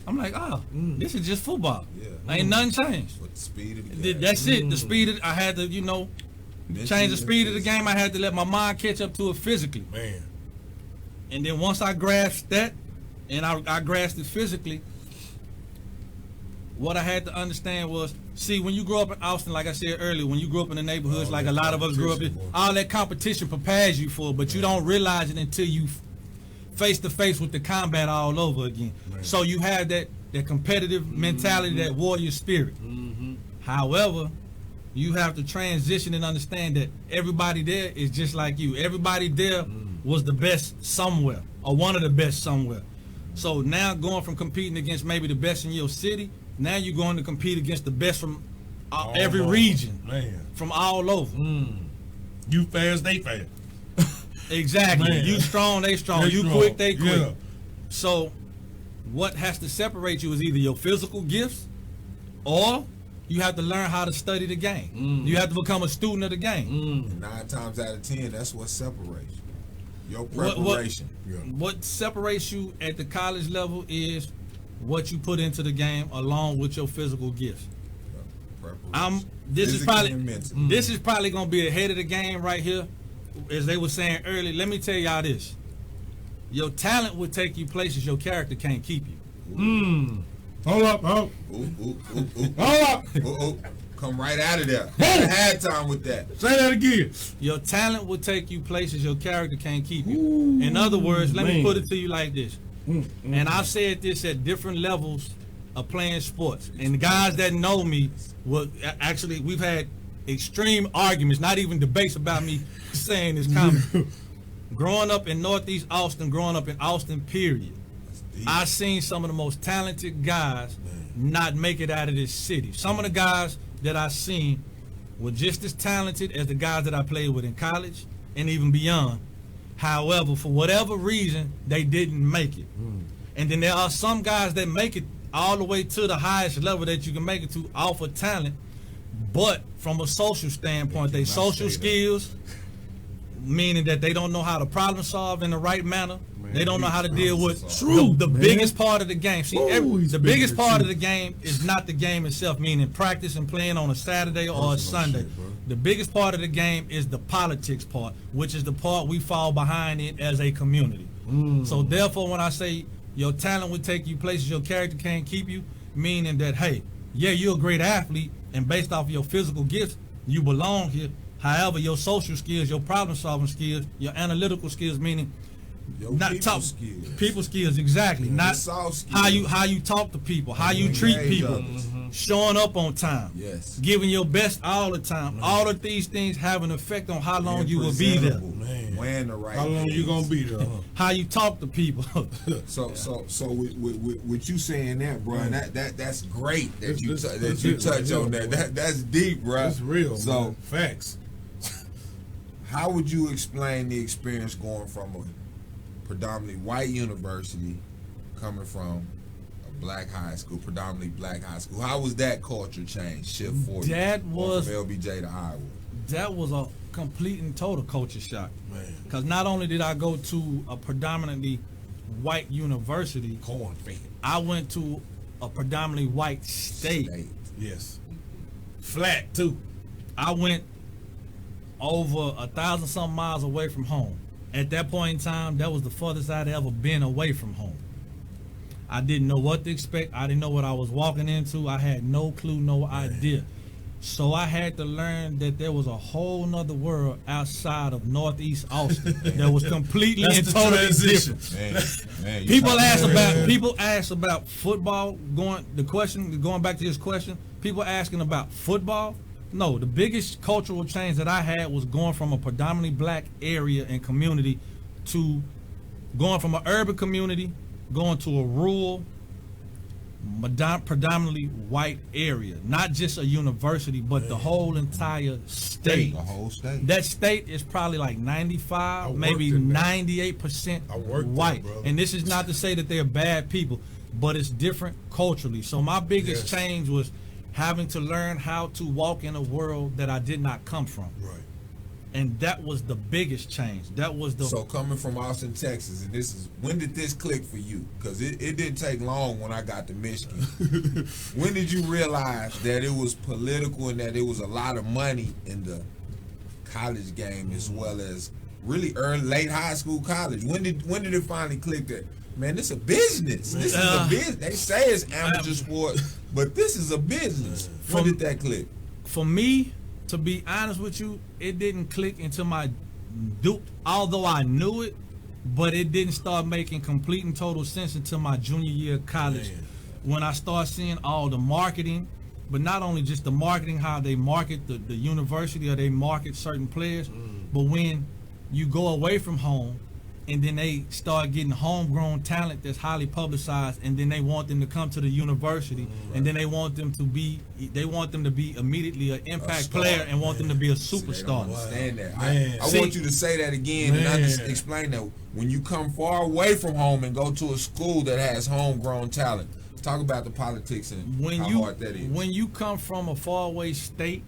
I'm like, this is just football. Yeah. Ain't nothing changed. But the speed of the game. That's it. The speed of, I had to, change the speed of the game. I had to let my mind catch up to it physically. Man. And then once I grasped that, and I grasped it physically, what I had to understand was, see, when you grow up in Austin, like I said earlier, when you grew up in the neighborhoods, like a lot of us grew up in, all that competition prepares you for it, but you don't realize it until you face to face with the combat all over again. Right. So you have that competitive mentality, that warrior spirit. However, you have to transition and understand that everybody there is just like you. Everybody there was the best somewhere, or one of the best somewhere. So now going from competing against maybe the best in your city, now you're going to compete against the best from every over. region, Man. from all over. You fast, they fast. Exactly. Man. You strong, they strong. They You strong. quick, they quick. Yeah. So what has to separate you is either your physical gifts, or you have to learn how to study the game. You have to become a student of the game. And 9 times out of 10, that's what separates you. Your preparation. What separates you at the college level is what you put into the game along with your physical gifts. Preparation. This Physically and mentally. This is probably gonna be ahead of the game right here. As they were saying earlier, let me tell y'all this. Your talent will take you places your character can't keep you. Hold up, hold up. Come right out of there. Had time with that. Say that again. Your talent will take you places your character can't keep you. In other words, let me put it to you like this. And I've said this at different levels of playing sports. And the guys that know me, actually, we've had extreme arguments, not even debates about me saying this comment. Growing up in Northeast Austin, growing up in Austin, period, I seen some of the most talented guys not make it out of this city. Some of the guys that I seen were just as talented as the guys that I played with in college and even beyond. However, for whatever reason, they didn't make it. And then there are some guys that make it all the way to the highest level that you can make it to off of talent, but from a social standpoint, they social skills, meaning that they don't know how to problem solve in the right manner. They don't know how to deal with the biggest part of the game. See, the biggest part of the game is not the game itself, meaning practice and playing on a Saturday or a Sunday. The biggest part of the game is the politics part, which is the part we fall behind in as a community. So therefore, when I say your talent will take you places your character can't keep you, meaning that, hey, yeah, you're a great athlete, and based off of your physical gifts, you belong here. However, your social skills, your problem-solving skills, your analytical skills, meaning people skills, exactly. Not how you talk to people, how you treat people, showing up on time, giving your best all the time. All of these things have an effect on how long you will be there. Wearing the right. How long you gonna be there? How you talk to people. So with you saying that, bro, that's great that you touch on that. That's deep, bro. That's real. So man. Facts. How would you explain the experience going from a predominantly white university coming from a black high school, predominantly black high school? How was that culture change shift for you? That was from LBJ to Iowa. That was a complete and total culture shock. Because not only did I go to a predominantly white university, I went to a predominantly white state. Yes. Flat too. I went over 1,000-something miles away from home. At that point in time, that was the furthest I'd ever been away from home. I didn't know what to expect. I didn't know what I was walking into. I had no clue, no idea. So I had to learn that there was a whole nother world outside of Northeast Austin that was completely and totally different. Man, People ask about football. Going back to this question, people asking about football. No, the biggest cultural change that I had was going from a predominantly black area and community to going from an urban community, going to a rural, predominantly white area. Not just a university, but the whole entire state. The whole state. That state is probably like 95, worked maybe in that. 98% I worked there, white. brother. And this is not to say that they're bad people, but it's different culturally. So my biggest Yes. change was having to learn how to walk in a world that I did not come from. Right. And that was the biggest change. That was the So coming from Austin, Texas, and when did this click for you? Because it didn't take long when I got to Michigan. When did you realize that it was political and that it was a lot of money in the college game as well as really late high school, college? When did it finally click that, man, this is a business. This is a business. They say it's amateur sport, but this is a business. When did that click? For me, to be honest with you, it didn't click until although I knew it, but it didn't start making complete and total sense until my junior year of college. Man. When I started seeing all the marketing, but not only just the marketing, how they market the university or they market certain players, but when you go away from home and then they start getting homegrown talent that's highly publicized, and then they want them to come to the university, and then they want them to be immediately an impact star, player and want them to be a They don't superstar. understand that. Man. I want you to say that again and explain that. When you come far away from home and go to a school that has homegrown talent, talk about the politics and how hard that is. When you come from a faraway state,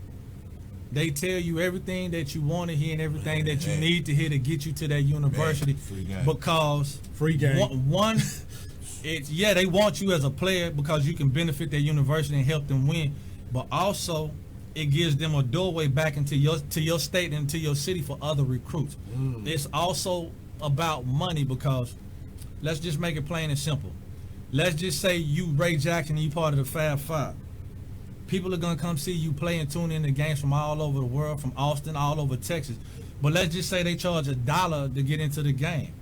they tell you everything that you want to hear and everything that you need to hear to get you to that university. Free game. Because Free game. One, they want you as a player because you can benefit their university and help them win. But also, it gives them a doorway back into your state and into your city for other recruits. It's also about money because let's just make it plain and simple. Let's just say you Ray Jackson and you part of the Fab Five. People are gonna come see you play and tune in to games from all over the world, from Austin, all over Texas. But let's just say they charge $1 to get into the game.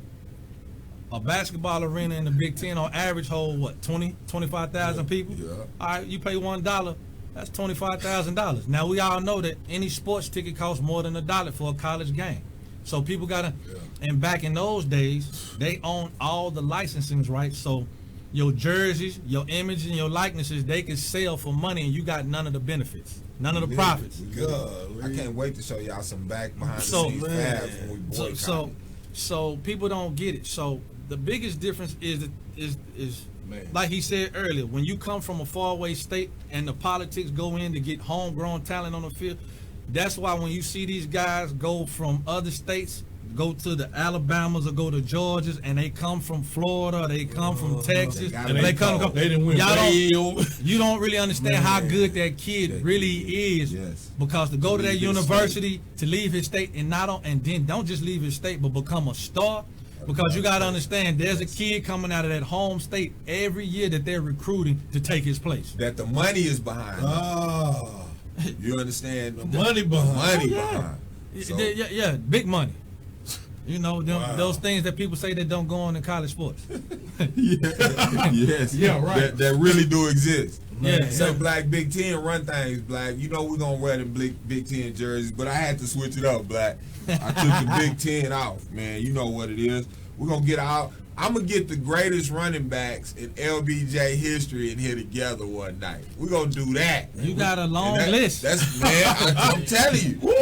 A basketball arena in the Big Ten on average hold what, 25,000 people? Yeah. All right, you pay $1, that's $25,000. Now we all know that any sports ticket costs more than $1 for a college game. So people gotta, and back in those days, they own all the licensing rights. So your jerseys, your image, and your likenesses, they can sell for money, and you got none of the benefits, none of the profits. Good. I can't wait to show y'all some back behind the scenes fabs when we boycott. So people don't get it. So the biggest difference is like he said earlier, when you come from a faraway state and the politics go in to get homegrown talent on the field, that's why when you see these guys go from other states, go to the Alabamas or go to Georgias, and they come from Florida, they come from Texas, They didn't win. you don't really understand how good that kid really is. Yes. Because to go to that Leave his university, to leave his state, and then don't just leave his state, but become a star. Because you got to understand, there's a kid coming out of that home state every year that they're recruiting to take his place. That the money is behind. Oh, You understand? the money behind. Money behind. So, Yeah, big money. You know, those things that people say that don't go on in college sports. yes. Yeah, right. That really do exist. Yeah. So Black Big Ten run things, Black. You know we're gonna wear the Big Ten jerseys, but I had to switch it up, Black. I took the Big Ten off, man. You know what it is. We're gonna get out. I'm gonna get the greatest running backs in LBJ history in here together one night. We're gonna do that. You got a long list. That's man. I'm telling you. Woo,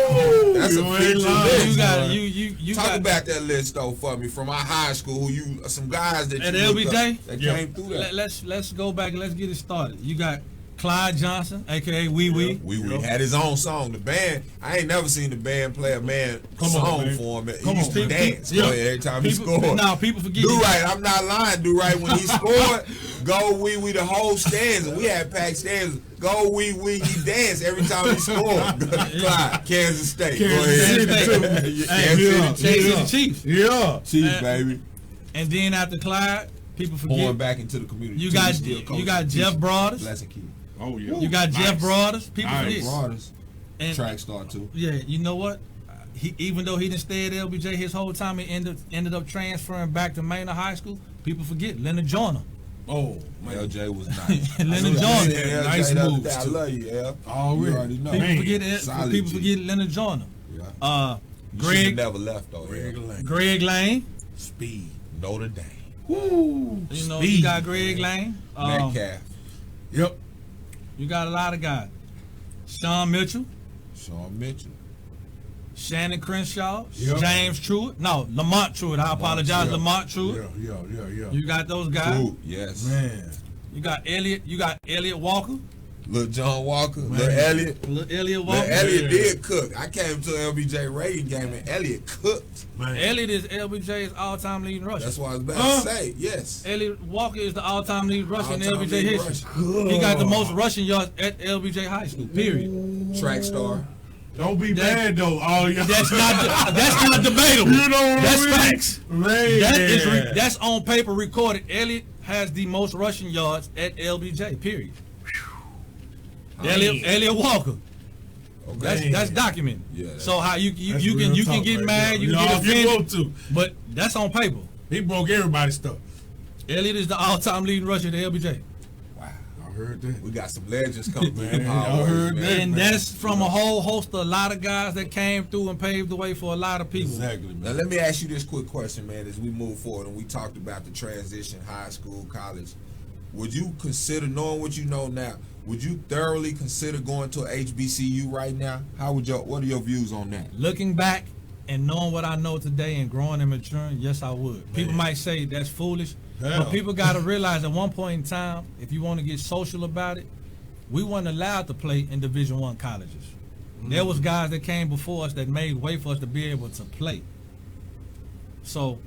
that's a feature list. You Talk got about that list though for me from our high school. Some guys that at you look LBJ? up that came through that. Let's go back and let's get it started. You got Clyde Johnson, aka Wee Wee. We had his own song. The band, I ain't never seen the band play a song for him. He used to dance every time he scored. Now people forget. Do right, I'm not lying. Do right when he scored. Go Wee Wee, the whole stanza. We had packed stanzas. Go Wee Wee, he danced every time he scored. Clyde, Kansas State. Kansas City Chiefs. Yeah. Chiefs, baby. And then after Clyde, people forget. Going back into the community. You got Jeff Broadus. Blessing kid. Oh yeah. You got Jeff Nice. Broaders. People Nice. forget. Broaders, And track star too. yeah, you know what? Even though he didn't stay at LBJ his whole time, he ended up transferring back to Manor High School. People forget Leonard Joyner. Oh man. LJ was nice. Leonard I Joyner. said LJ Nice the other moves, day. I too. love you, L. Already. You already know. People Man, forget solid people G. forget Leonard Joyner. Yeah. You Greg should've never left though. Greg Yeah. Lane. Greg Lane. Speed. Notre Dame. Woo. You know, Speed, you got Greg man. Lane. Metcalf. Yep. You got a lot of guys. Sean Mitchell, Sean Mitchell. Shannon Crenshaw, Yep. James Truitt. No, Lamont Truitt. I apologize, Truitt. Lamont Truitt. Yeah. You got those guys. Ooh, yes. Man. You got Elliot Walker. Lil John Walker. Lil Elliott. Elliot Lil Walker. Elliott Yeah. did cook. I came to a LBJ Reagan game and Elliott cooked. Man. Elliot is LBJ's all-time leading rusher. That's what I was about to say. Yes. Elliot Walker is the all-time leading rusher in All-time LBJ leading history. He got the most rushing yards at LBJ High School. Period. Track star. Don't be mad though. All y'all. That's not debatable. You know what That's I mean? facts. Man. That's on paper recorded. Elliot has the most rushing yards at LBJ. Period. Elliot Walker. Okay. That's documented. Yeah, that's- So how you That's can real you can talk get right mad, there. you can get if you offended, want to. but that's on paper. He broke everybody's stuff. Elliot is the all-time leading rusher at LBJ, Wow. I heard that. We got some legends coming Man, in. y'all heard that. and man. that's from a whole host of a lot of guys that came through and paved the way for a lot of people. Exactly, Now man. let me ask you this quick question, man, as we move forward and we talked about the transition, high school, college. Would you consider, knowing what you know now, would you thoroughly consider going to a HBCU right now? What are your views on that? Looking back and knowing what I know today and growing and maturing, yes, I would. People might say that's foolish, Hell. but people got to realize at one point in time, if you want to get social about it, we weren't allowed to play in Division I colleges. There was guys that came before us that made way for us to be able to play. So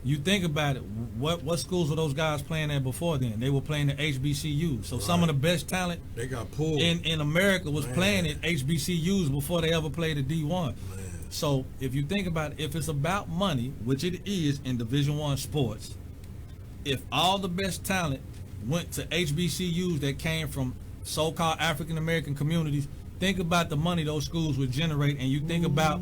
you think about it, what schools were those guys playing at before then? They were playing at HBCUs. So some of the best talent They got pulled. in America was playing at HBCUs before they ever played at D1. So if you think about it, if it's about money, which it is in Division I sports, if all the best talent went to HBCUs that came from so-called African American communities, think about the money those schools would generate, and you think about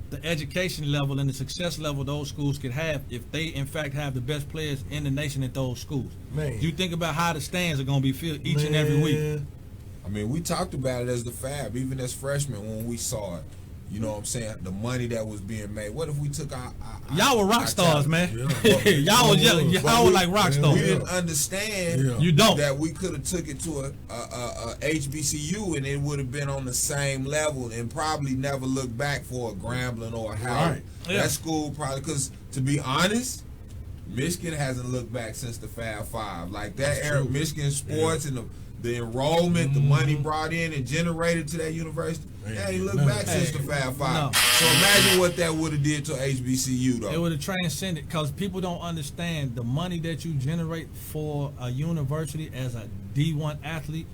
the education level and the success level those schools could have if they in fact have the best players in the nation at those schools. Man. You think about how the stands are going to be filled each and every week. I mean, we talked about it as the Fab, even as freshmen when we saw it. You know what I'm saying? The money that was being made. What if we took our Y'all were rock our stars, talent? man. Yeah. y'all were like rock We stars. didn't understand Yeah. You don't. that we could have took it to a HBCU and it would have been on the same level and probably never looked back for a Grambling or a Howard. Right. Yeah. That school probably, because to be honest, Michigan hasn't looked back since the Fab Five. Like that That's era, true. Michigan sports and the enrollment, the money brought in and generated to that university. Man, They ain't looked no. back since the Fab Five. No. So imagine what that would have did to HBCU though. It would have transcended because people don't understand the money that you generate for a university as a D1 athlete.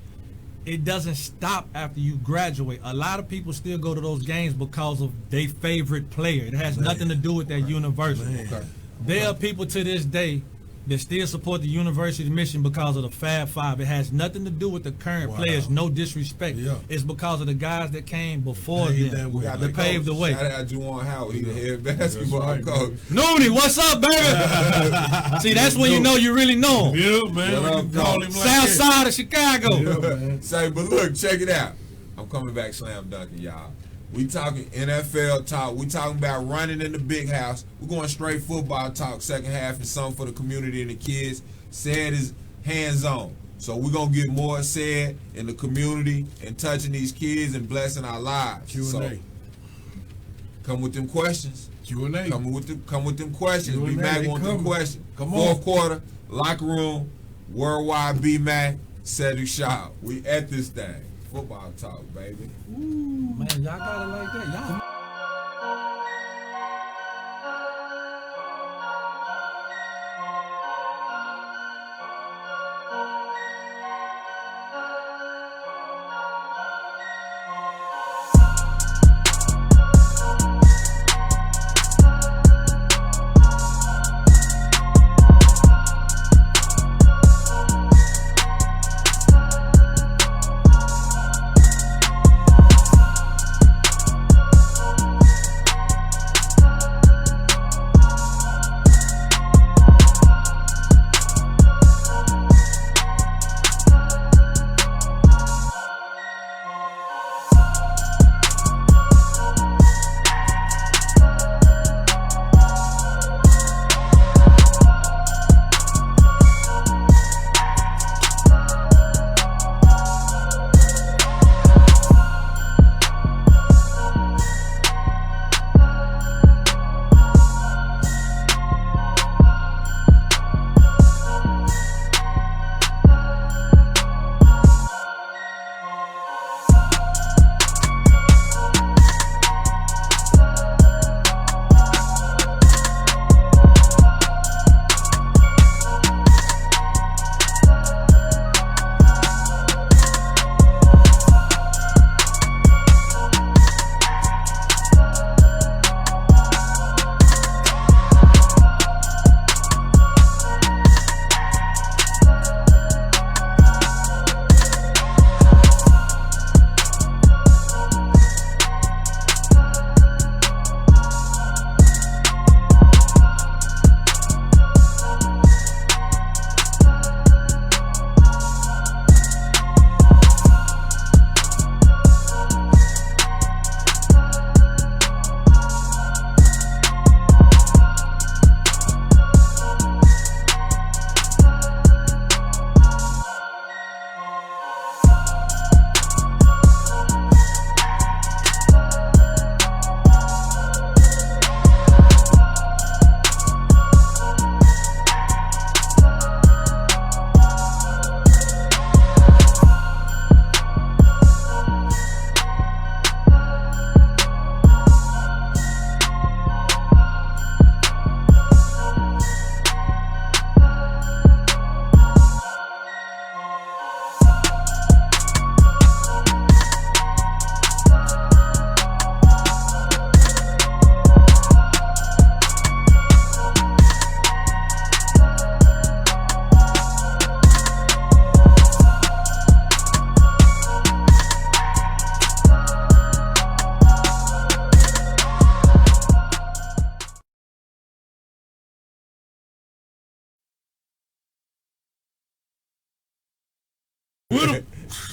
It doesn't stop after you graduate. A lot of people still go to those games because of their favorite player. It has nothing to do with that university. Okay. There are people to this day that still support the university mission because of the Fab Five. It has nothing to do with the current Wow. players. No disrespect. Yeah. It's because of the guys that came before Paved them that way. Got that paved the way. Shout out Juwan Howard. He the head basketball That's right, coach. Noonie, what's up, baby? See, that's when you know you really know him. Yeah, man. What We up, can call dog? him like South that. side of Chicago. Yeah, man. Say, but look, check it out. I'm coming back slam dunking, y'all. We talking NFL talk. We talking about running in the big house. We're going straight football talk second half and some for the community and the kids. Said is hands-on. So we're going to get more said in the community and touching these kids and blessing our lives. Q&A. So come with them questions. Q&A. Come with them questions. Q&A, B-Mac they want them coming. questions. Come on. Fourth quarter, locker room, worldwide B-Mac, Sedrick Shaw. We at this thing. Football talk, baby. Man, y'all got it like that. Y'all.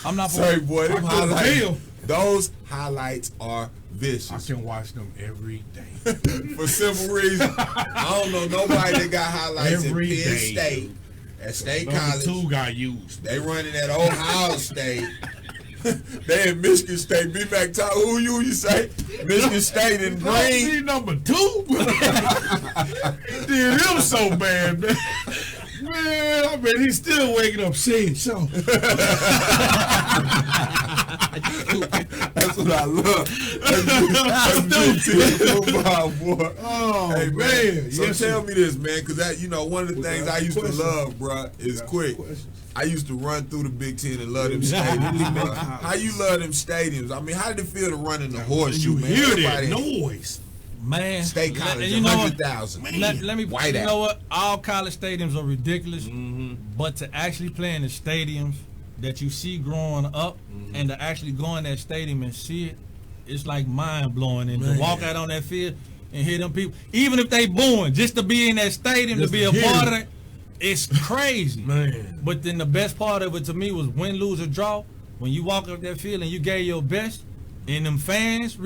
I'm not Sorry, boy. Them I couldn't highlights, feel. those highlights are I vicious. can watch them every day. For simple reason. I don't know nobody that got highlights Every at Penn day. State, at State Number College. 2 got used. They running at Ohio State. They in Michigan State. Be back top. Who you say? Michigan State and Green. See number 2? Did him so bad, man. Man, I bet he's still waking up saying so. That's what I love. That's good football, boy. Oh, Hey, man. So Yes, tell sir. me this, man, because that, one of the things I used to Questions. love, bruh, is quick. I used to run through the Big Ten and love them stadiums, bruh. How you love them stadiums? I mean, how did it feel to run in the horseshoe, You man? hear that Everybody- noise. Man, State College, you know what? 100,000. Let me. White you out. know what? All college stadiums are ridiculous, Mm-hmm. but to actually play in the stadiums that you see growing up, Mm-hmm. and to actually go in that stadium and see it, it's like mind blowing. And to walk out on that field and hear them people, even if they booing, just to be in that stadium, Just to be to a hear part it. of it, it's crazy. Man. But then the best part of it to me was win, lose, or draw. When you walk up that field and you gave your best, and them fans,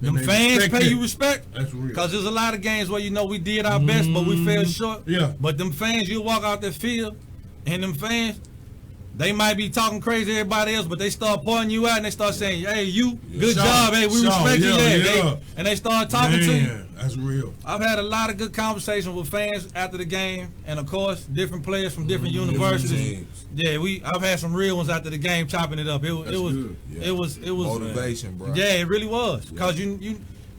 them they fans respect pay it. you respect. That's real. Because there's a lot of games where we did our best, but we fell short. Yeah. But them fans, you walk out that field, and them fans, they might be talking crazy to everybody else, but they start pointing you out and they start saying, "Hey, you, good Shaw, job, hey, we Shaw, respect you." yeah, Yeah, yeah. and they start talking to you. Man, that's real. I've had a lot of good conversations with fans after the game, and of course, different players from different universities. teams. Yeah, I've had some real ones after the game chopping it up. It was good. Yeah. it was Motivation, bro. Yeah, it really was.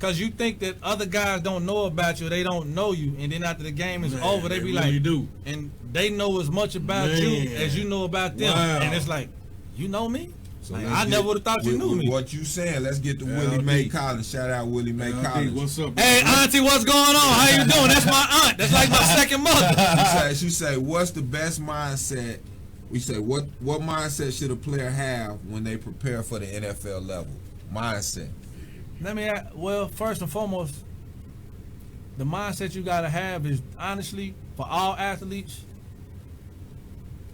Cause you think that other guys don't know about you, they don't know you, and then after the game is over, they be really like, do. and they know as much about you Man. as you know about them, Wow. and it's like, you know me? So Like, let's I get- never would have thought you with- knew with me. What you saying? Let's get to Willie LD. Mae Collins. Shout out Willie Mae Collins. What's up? Hey, auntie, what's going on? How you doing? That's my aunt. That's like my second mother. She say, what's the best mindset? We say, what mindset should a player have when they prepare for the NFL level? Mindset. Let me ask, well, first and foremost, the mindset you gotta have is, honestly, for all athletes,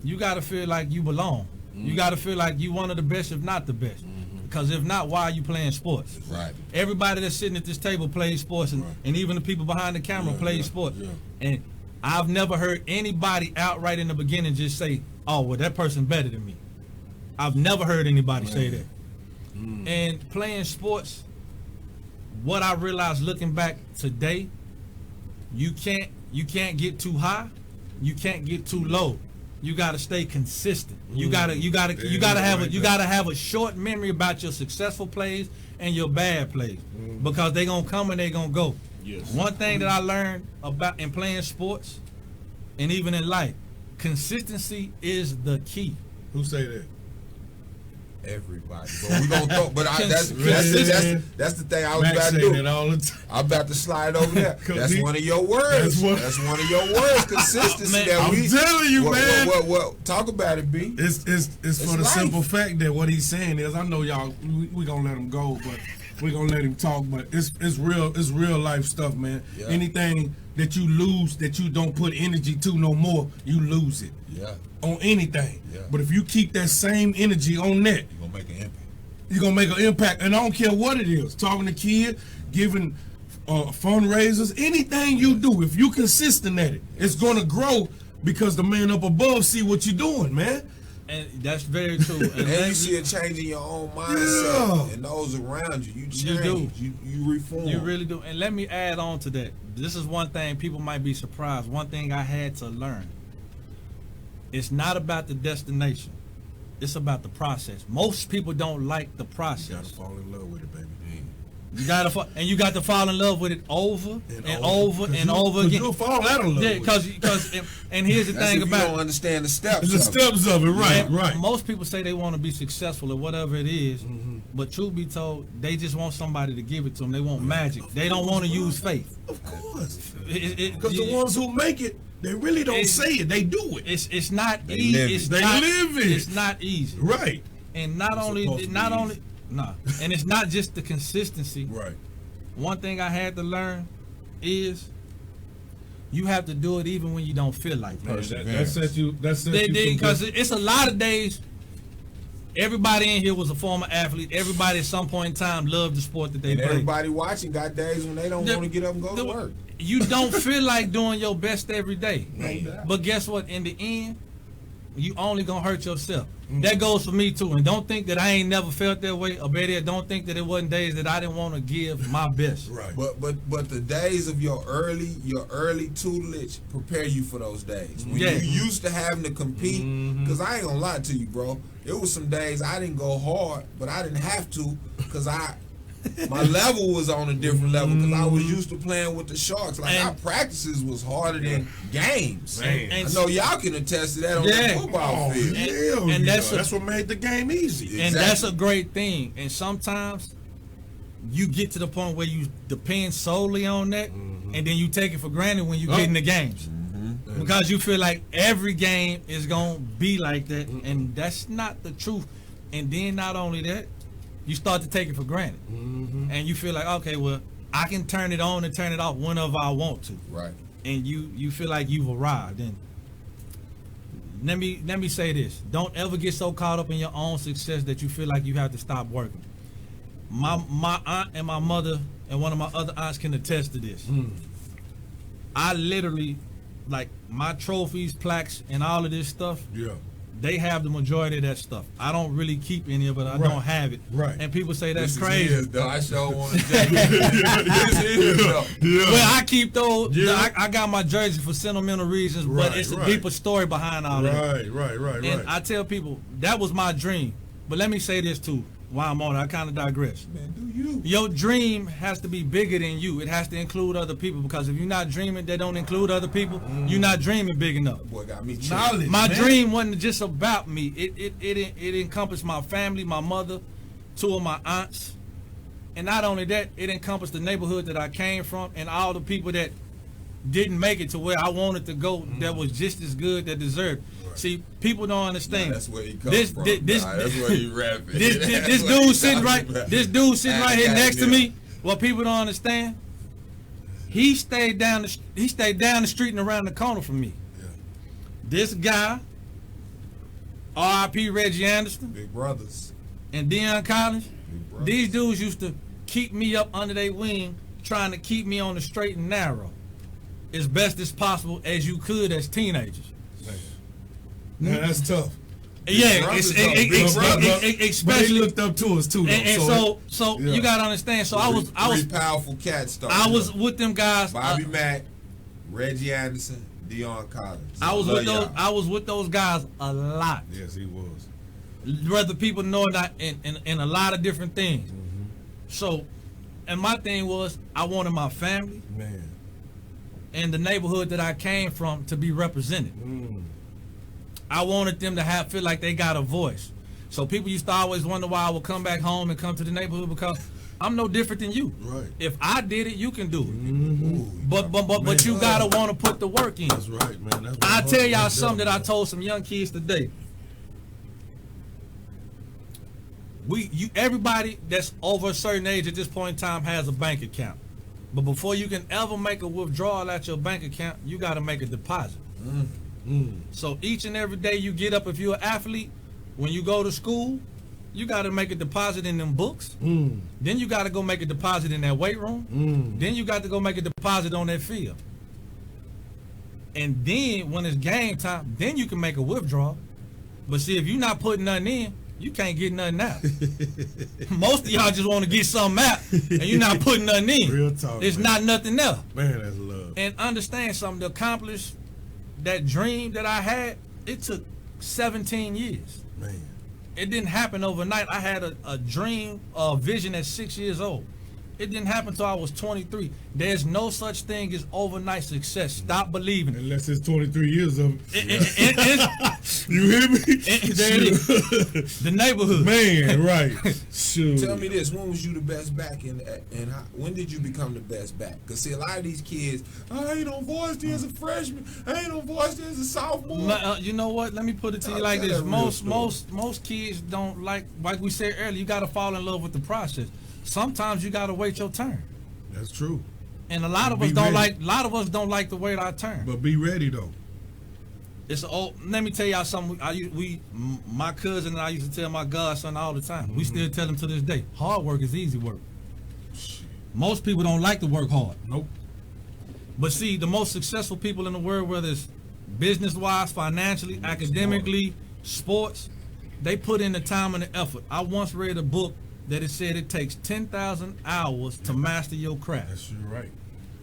you gotta feel like you belong. You gotta feel like you one of the best, if not the best. Because if not, why are you playing sports? Right. Everybody that's sitting at this table plays sports, and even the people behind the camera play sports. And I've never heard anybody outright in the beginning just say, "Oh, well, that person better than me." I've never heard anybody say that. And playing sports, what I realized looking back today, you can't get too high, you can't get too low. You gotta stay consistent. You gotta have a short memory about your successful plays and your bad plays, because they gonna come and they gonna go. Yes. One thing that I learned about in playing sports, and even in life, consistency is the key. Who say that? Everybody. But we gonna talk. But that's the thing I was Max about to say do. that all the time. I'm about to slide over there. 'Cause That's he- one of your words. That's One of your words. Consistency. Man, that I'm we telling you, man. What? Talk about it, B. It's for the life. simple fact that what he's saying is, I know y'all, we gonna let him go, but we gonna let him talk. But it's real life stuff, man. Yeah. Anything that you lose, that you don't put energy to no more, you lose it Yeah. on anything. Yeah. But if you keep that same energy on that, You gonna make an impact. you're gonna make an impact. And I don't care what it is, talking to kids, giving fundraisers, anything you do, if you consistent at it, it's gonna grow, because the man up above see what you're doing, man. And that's very true. And And you see a change in your own mindset Yeah. and those around you. You change. You do. You reform. You really do. And let me add on to that. This is one thing people might be surprised. One thing I had to learn. It's not about the destination. It's about the process. Most people don't like the You process. gotta fall in love with it, baby. You got to fall in love with it over and over and over again. You'll fall out of love. Yeah, because and here's the That's thing if you about don't understand the steps. the of it. steps of it, right, And right. most people say they want to be successful or whatever it is, but truth be told, they just want somebody to give it to them. They want magic. They don't want to use faith. Of course. Because Because the ones who make it, they really don't say it. They do it. it's not They easy. live it. It's They not, live it. It's not easy. Right. And not only and it's not just the consistency. Right. One thing I had to learn is you have to do it even when you don't feel like it. That sets you. That sets you. Because it's a lot of days everybody in here was a former athlete. Everybody at some point in time loved the sport that they And played. everybody watching got days when they don't want to get up and go to work. You don't feel like doing your best every day. No doubt. But guess what? In the end, you only gonna hurt yourself. That goes for me too. And don't think that I ain't never felt that way. Or better, don't think that it wasn't days that I didn't want to give my best. Right. But the days of your early tutelage prepare you for those days. When Yeah. you used to having to compete, because I ain't gonna lie to you, bro. It was some days I didn't go hard, but I didn't have to, because my level was on a different level, because I was used to playing with the Sharks. Like, our practices was harder than games. Man. I know y'all can attest to that on the football field. And that's what made the game easy. And that's a great thing. And sometimes you get to the point where you depend solely on that, and then you take it for granted when you get in the games. Because you feel like every game is going to be like that, and that's not the truth. And then not only that, you start to take it for granted. And you feel like, okay, well, I can turn it on and turn it off whenever I want to. Right. And you feel like you've arrived. And let me say this. Don't ever get so caught up in your own success that you feel like you have to stop working. My aunt and my mother and one of my other aunts can attest to this. I literally, like, my trophies, plaques, and all of this stuff, they have the majority of that stuff. I don't really keep any of it. I don't have it. Right. And people say that's This crazy. is his, though. I sure want to say this is though. Well, I keep those. I got my jersey for sentimental reasons, but it's a deeper story behind all that. Right. And I tell people that was my dream. But let me say this too. While I'm on it, I kind of digress. Man, do you? Your dream has to be bigger than you. It has to include other people, because if you're not dreaming, they don't include other people. You're not dreaming big enough. Boy, got me Knowledge. My man. dream wasn't just about me. It encompassed my family, my mother, 2 of my aunts, and not only that, it encompassed the neighborhood that I came from and all the people that didn't make it to where I wanted to go. That was just as good, that deserved. See, people don't understand. That's where he comes from. That's where he rapping. This dude sitting right here next to me. What people don't understand, he stayed down the street and around the corner from me. This guy, R.I.P. Reggie Anderson Big brothers. and Deion Collins, Big brothers. these dudes used to keep me up under their wing, trying to keep me on the straight and narrow as best as possible as you could as teenagers. Man, that's tough. Yeah, brothers, especially. But they looked up to us too. Though, And so you gotta understand. So I was Three powerful cats. I was with them guys. Bobby Mack, Reggie Anderson, Deion Collins. I was with Love those. I was with those guys a lot. yes, he was. Whether people know it not, in a lot of different things. So, and my thing was, I wanted my family Man. and the neighborhood that I came from to be represented. I wanted them to feel like they got a voice. So people used to always wonder why I would come back home and come to the neighborhood, because I'm no different than you. Right. If I did it, you can do it. But you gotta want to put the work in. That's right, man. That's I tell y'all something that I told some young kids today. Everybody that's over a certain age at this point in time has a bank account. But before you can ever make a withdrawal at your bank account, you got to make a deposit. So each and every day you get up, if you're an athlete, when you go to school, you got to make a deposit in them books. Then you got to go make a deposit in that weight room. Then you got to go make a deposit on that field. And then when it's game time, then you can make a withdrawal. But see, if you're not putting nothing in, you can't get nothing out. Most of y'all just want to get something out, and you're not putting nothing in. Real talk, It's man. not nothing there. Man, that's love. And understand something, to accomplish that dream that I had, it took 17 years. Man. It didn't happen overnight. I had a dream, a vision at 6 years old. It didn't happen until I was 23. There's no such thing as overnight success. Stop believing it. Unless it's 23 years of It's you hear me? there it is. The neighborhood. Man, right. Shoot. Tell me this: when was you the best back, and when did you become the best back? Because see, a lot of these kids, I ain't on varsity as a freshman, I ain't on varsity as a sophomore. You know what? Let me put it to you I'll like tell this. that real Most kids don't like we said earlier, you got to fall in love with the process. Sometimes you got to wait your turn. That's true. And a lot of us don't like to wait our turn. But be ready though. It's let me tell y'all something. My cousin and I used to tell my godson all the time. We still tell him to this day. Hard work is easy work. Most people don't like to work hard. Nope. But see, the most successful people in the world, whether it's business-wise, financially, academically, sports, they put in the time and the effort. I once read a book that it said it takes 10,000 hours to master your craft. That's right.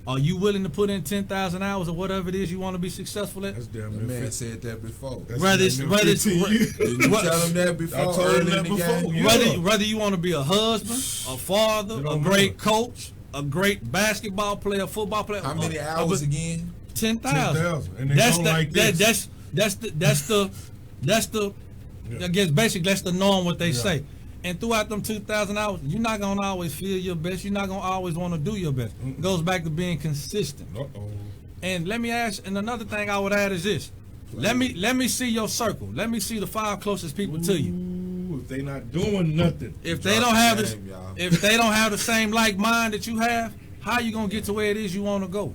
Are you willing to put in 10,000 hours or whatever it is you want to be successful at? That's damn The near man 50. said that before. That's Whether it's damn near 15 years. Didn't you tell him that before? I told him early that in the before. game? Yeah. whether you want to be a husband, a father, It a don't great matter. coach, a great basketball player, football player. How many hours again? 10,000. 10,000. And they That's go the, like that, this. that's the Yeah. I guess basically that's the norm what they Yeah. say. And throughout them 2,000 hours, you're not gonna always feel your best. You're not gonna always want to do your best. It goes back to being consistent. Uh-oh. And let me ask, and another thing I would add is this: let me see your circle. Let me see the 5 closest people to you. Ooh, if they not doing nothing. If they Drop don't the have game, this, y'all. if they don't have the same like mind that you have, how you gonna get to where it is you want to go?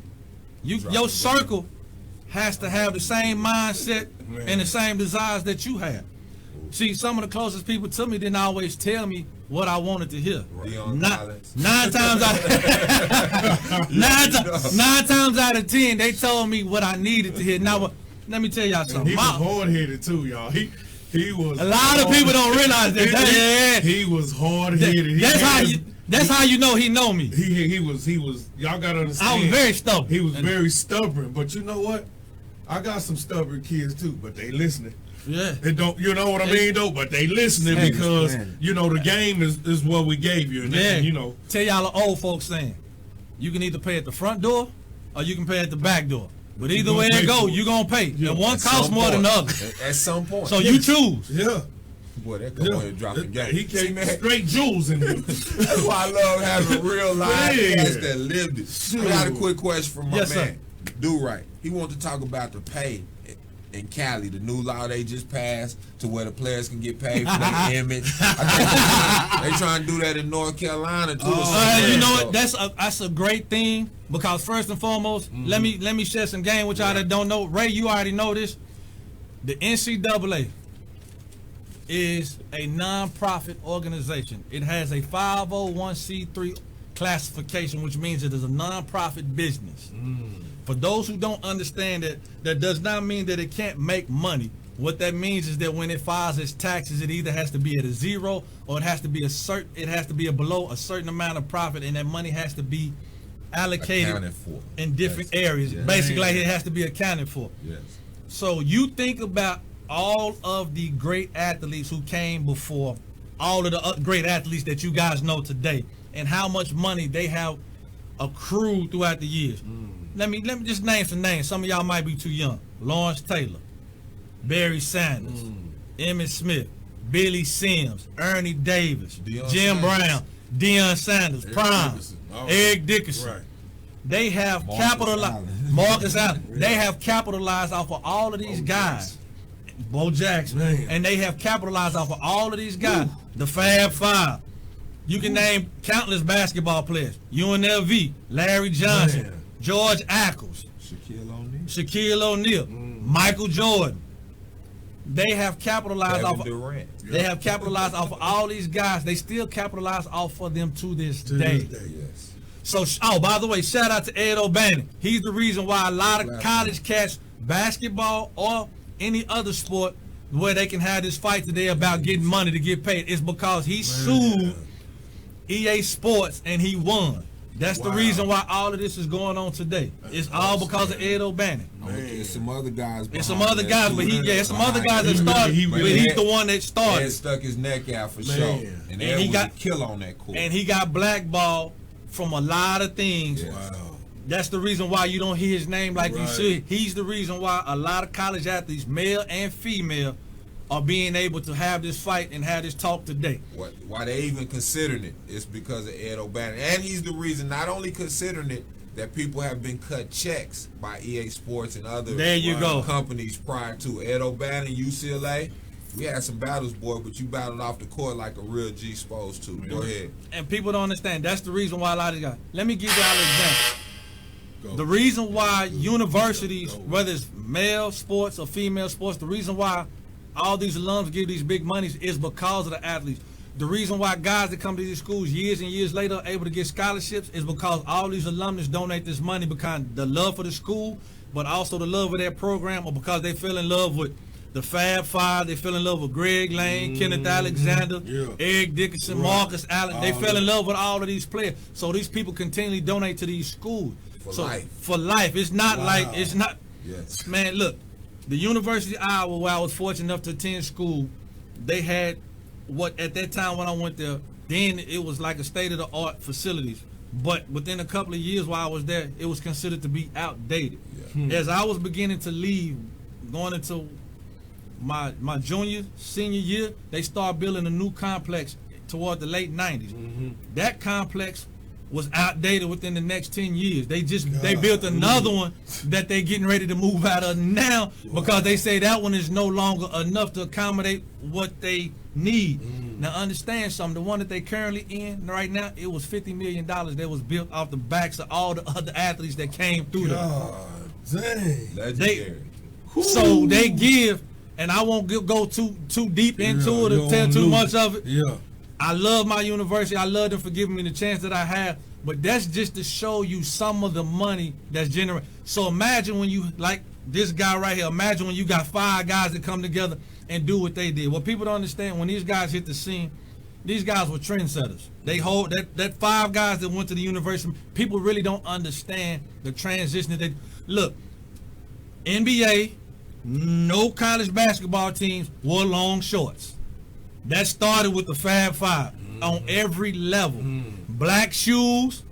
Your the game. circle has to have the same mindset Man. and the same desires that you have. See, some of the closest people to me didn't always tell me what I wanted to hear. Deion Not, Collins. 9 times out nine times out of 10, they told me what I needed to hear. Now, let me tell y'all And something. he was hard headed too, y'all. He was. A lot of people don't realize that. He was hard headed. That's how you know he know me. He was. Y'all gotta understand. I was very stubborn. He was very stubborn, but you know what? I got some stubborn kids too, but they listening. Yeah. They don't, you know what I mean though, but they listening Hey, because man. you know the game is what we gave you, and Yeah. you know. Tell y'all the old folks saying, you can either pay at the front door or you can pay at the back door. But either gonna way it pay go, for it. you gonna pay. Yeah. And one At costs some more than the point. other. At some point. So you choose. Yeah. Boy, that come on and drop the game. He See, came man, straight jewels in here. that's why I love having real live Yeah. cats that lived it. I got a quick question from my Yes, sir. man. Do right. He wants to talk about the pay in Cali, the new law they just passed to where the players can get paid for their image. I think they trying to do that in North Carolina too. or something. You know So- what? That's a great thing because first and foremost, let me share some game with y'all that don't know. Ray, you already know this. The NCAA is a non-profit organization. It has a 501c3 classification, which means it is a non-profit business. For those who don't understand it, that does not mean that it can't make money. What that means is that when it files its taxes, it either has to be at a zero or it has to be below a certain amount of profit, and that money has to be allocated Accounted for. in different Yes. areas. Yes. Basically, like it has to be accounted for. Yes. So you think about all of the great athletes who came before, all of the great athletes that you guys know today, and how much money they have accrued throughout the years. Let me just name some names. Some of y'all might be too young. Lawrence Taylor, Barry Sanders, Emmitt Smith, Billy Sims, Ernie Davis, Deion Jim Sanders. Brown, Deion Sanders, Prime, Dickerson. Oh. Eric Dickerson. Right. They have Marcus capitalized. Allen. Marcus Allen. They have capitalized off of all of these guys. Bo Jackson. Man. And they have capitalized off of all of these guys. The Fab Five. You can name countless basketball players. UNLV, Larry Johnson, Man. George Ackles, Shaquille O'Neal, Michael Jordan. They have capitalized off Kevin of, Durant. they have capitalized off of all these guys. They still capitalize off of them to this day. Yes. So, by the way, shout out to Ed O'Bannon. He's the reason why a lot of college cats, basketball or any other sport, where they can have this fight today about getting money to get paid, is because he sued EA Sports and he won. That's the Wow. reason why all of this is going on today. It's all because of Ed O'Bannon. There's some other guys. It's some behind other that, guys, too. but it's some other guys that He started, really- but he's the one that Ed started. stuck his neck out for Man. sure. And And Ed he was got- a kill on that court. And he got blackballed from a lot of things. Yes. Wow. That's the reason why you don't hear his name like you Right. should. He's the reason why a lot of college athletes, male and female, are being able to have this fight and have this talk today. Why they even considering it is because of Ed O'Bannon. And he's the reason, not only considering it, that people have been cut checks by EA Sports and other There you go. companies prior to. Ed O'Bannon, UCLA, we had some battles, boy, but you battled off the court like a real G supposed to. Go ahead. And people don't understand. That's the reason why a lot of these guys. Let me give y'all an example. The reason why universities, whether it's male sports or female sports, the reason why all these alums get these big monies is because of the athletes. The reason why guys that come to these schools years and years later are able to get scholarships is because all these alumnus donate this money because the love for the school, but also the love of their program, or because they fell in love with the Fab Five, they fell in love with Greg Lane, Kenneth Alexander, Eric Dickerson, Marcus Allen. They fell in love with all of these players. So these people continually donate to these schools. For life. It's not man, look, the University of Iowa, where I was fortunate enough to attend school, they had what at that time when I went there, then it was like a state-of-the-art facilities. But within a couple of years while I was there, it was considered to be outdated. As I was beginning to leave, going into my junior, senior year, they started building a new complex toward the late 90s. That complex was outdated within the next 10 years. They built another one that they getting ready to move out of now because they say that one is no longer enough to accommodate what they need. Now understand something, the one that they currently in right now, it was $50 million that was built off the backs of all the other athletes that came through there. So they give, and I won't go too deep into it or tell too much of it. I love my university. I love them for giving me the chance that I have. But that's just to show you some of the money that's generated. So imagine when you, like this guy right here, imagine when you got 5 guys that come together and do what they did. What people don't understand, when these guys hit the scene, these guys were trendsetters. They hold that 5 guys that went to the university. People really don't understand the transition that they, look, NBA, no college basketball teams wore long shorts. That started with the Fab Five on every level. Black shoes,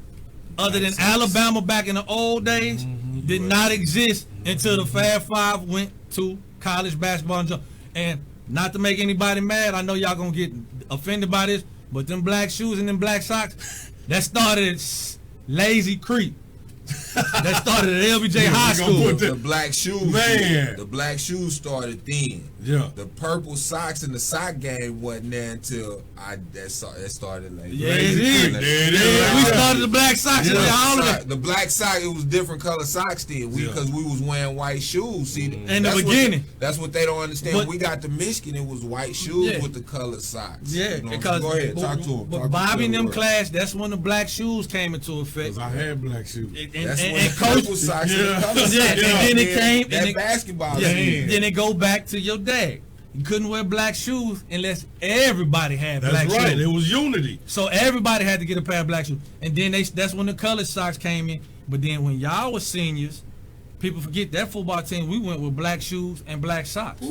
other than Alabama back in the old days, did not exist until the Fab Five went to college basketball. And not to make anybody mad, I know y'all gonna get offended by this, but them black shoes and them black socks, that started at Lazy Creek. That started at LBJ High School. The black shoes, man. The black shoes started then. The purple socks and the sock game wasn't there until that started later. We started the black socks. The black sock, it was different color socks then. Because we was wearing white shoes. See, in the beginning, that's what they don't understand. When we got to Michigan, it was white shoes with the colored socks. Because go ahead, talk to him. But Bobby and them class, that's when the black shoes came into effect. Because I had black shoes. And purple socks and the color socks. And then it came that basketball. Then it go back to your dad. You couldn't wear black shoes unless everybody had black shoes. That's right. It was unity. So everybody had to get a pair of black shoes. And then that's when the colored socks came in. But then when y'all was seniors, people forget that football team, we went with black shoes and black socks.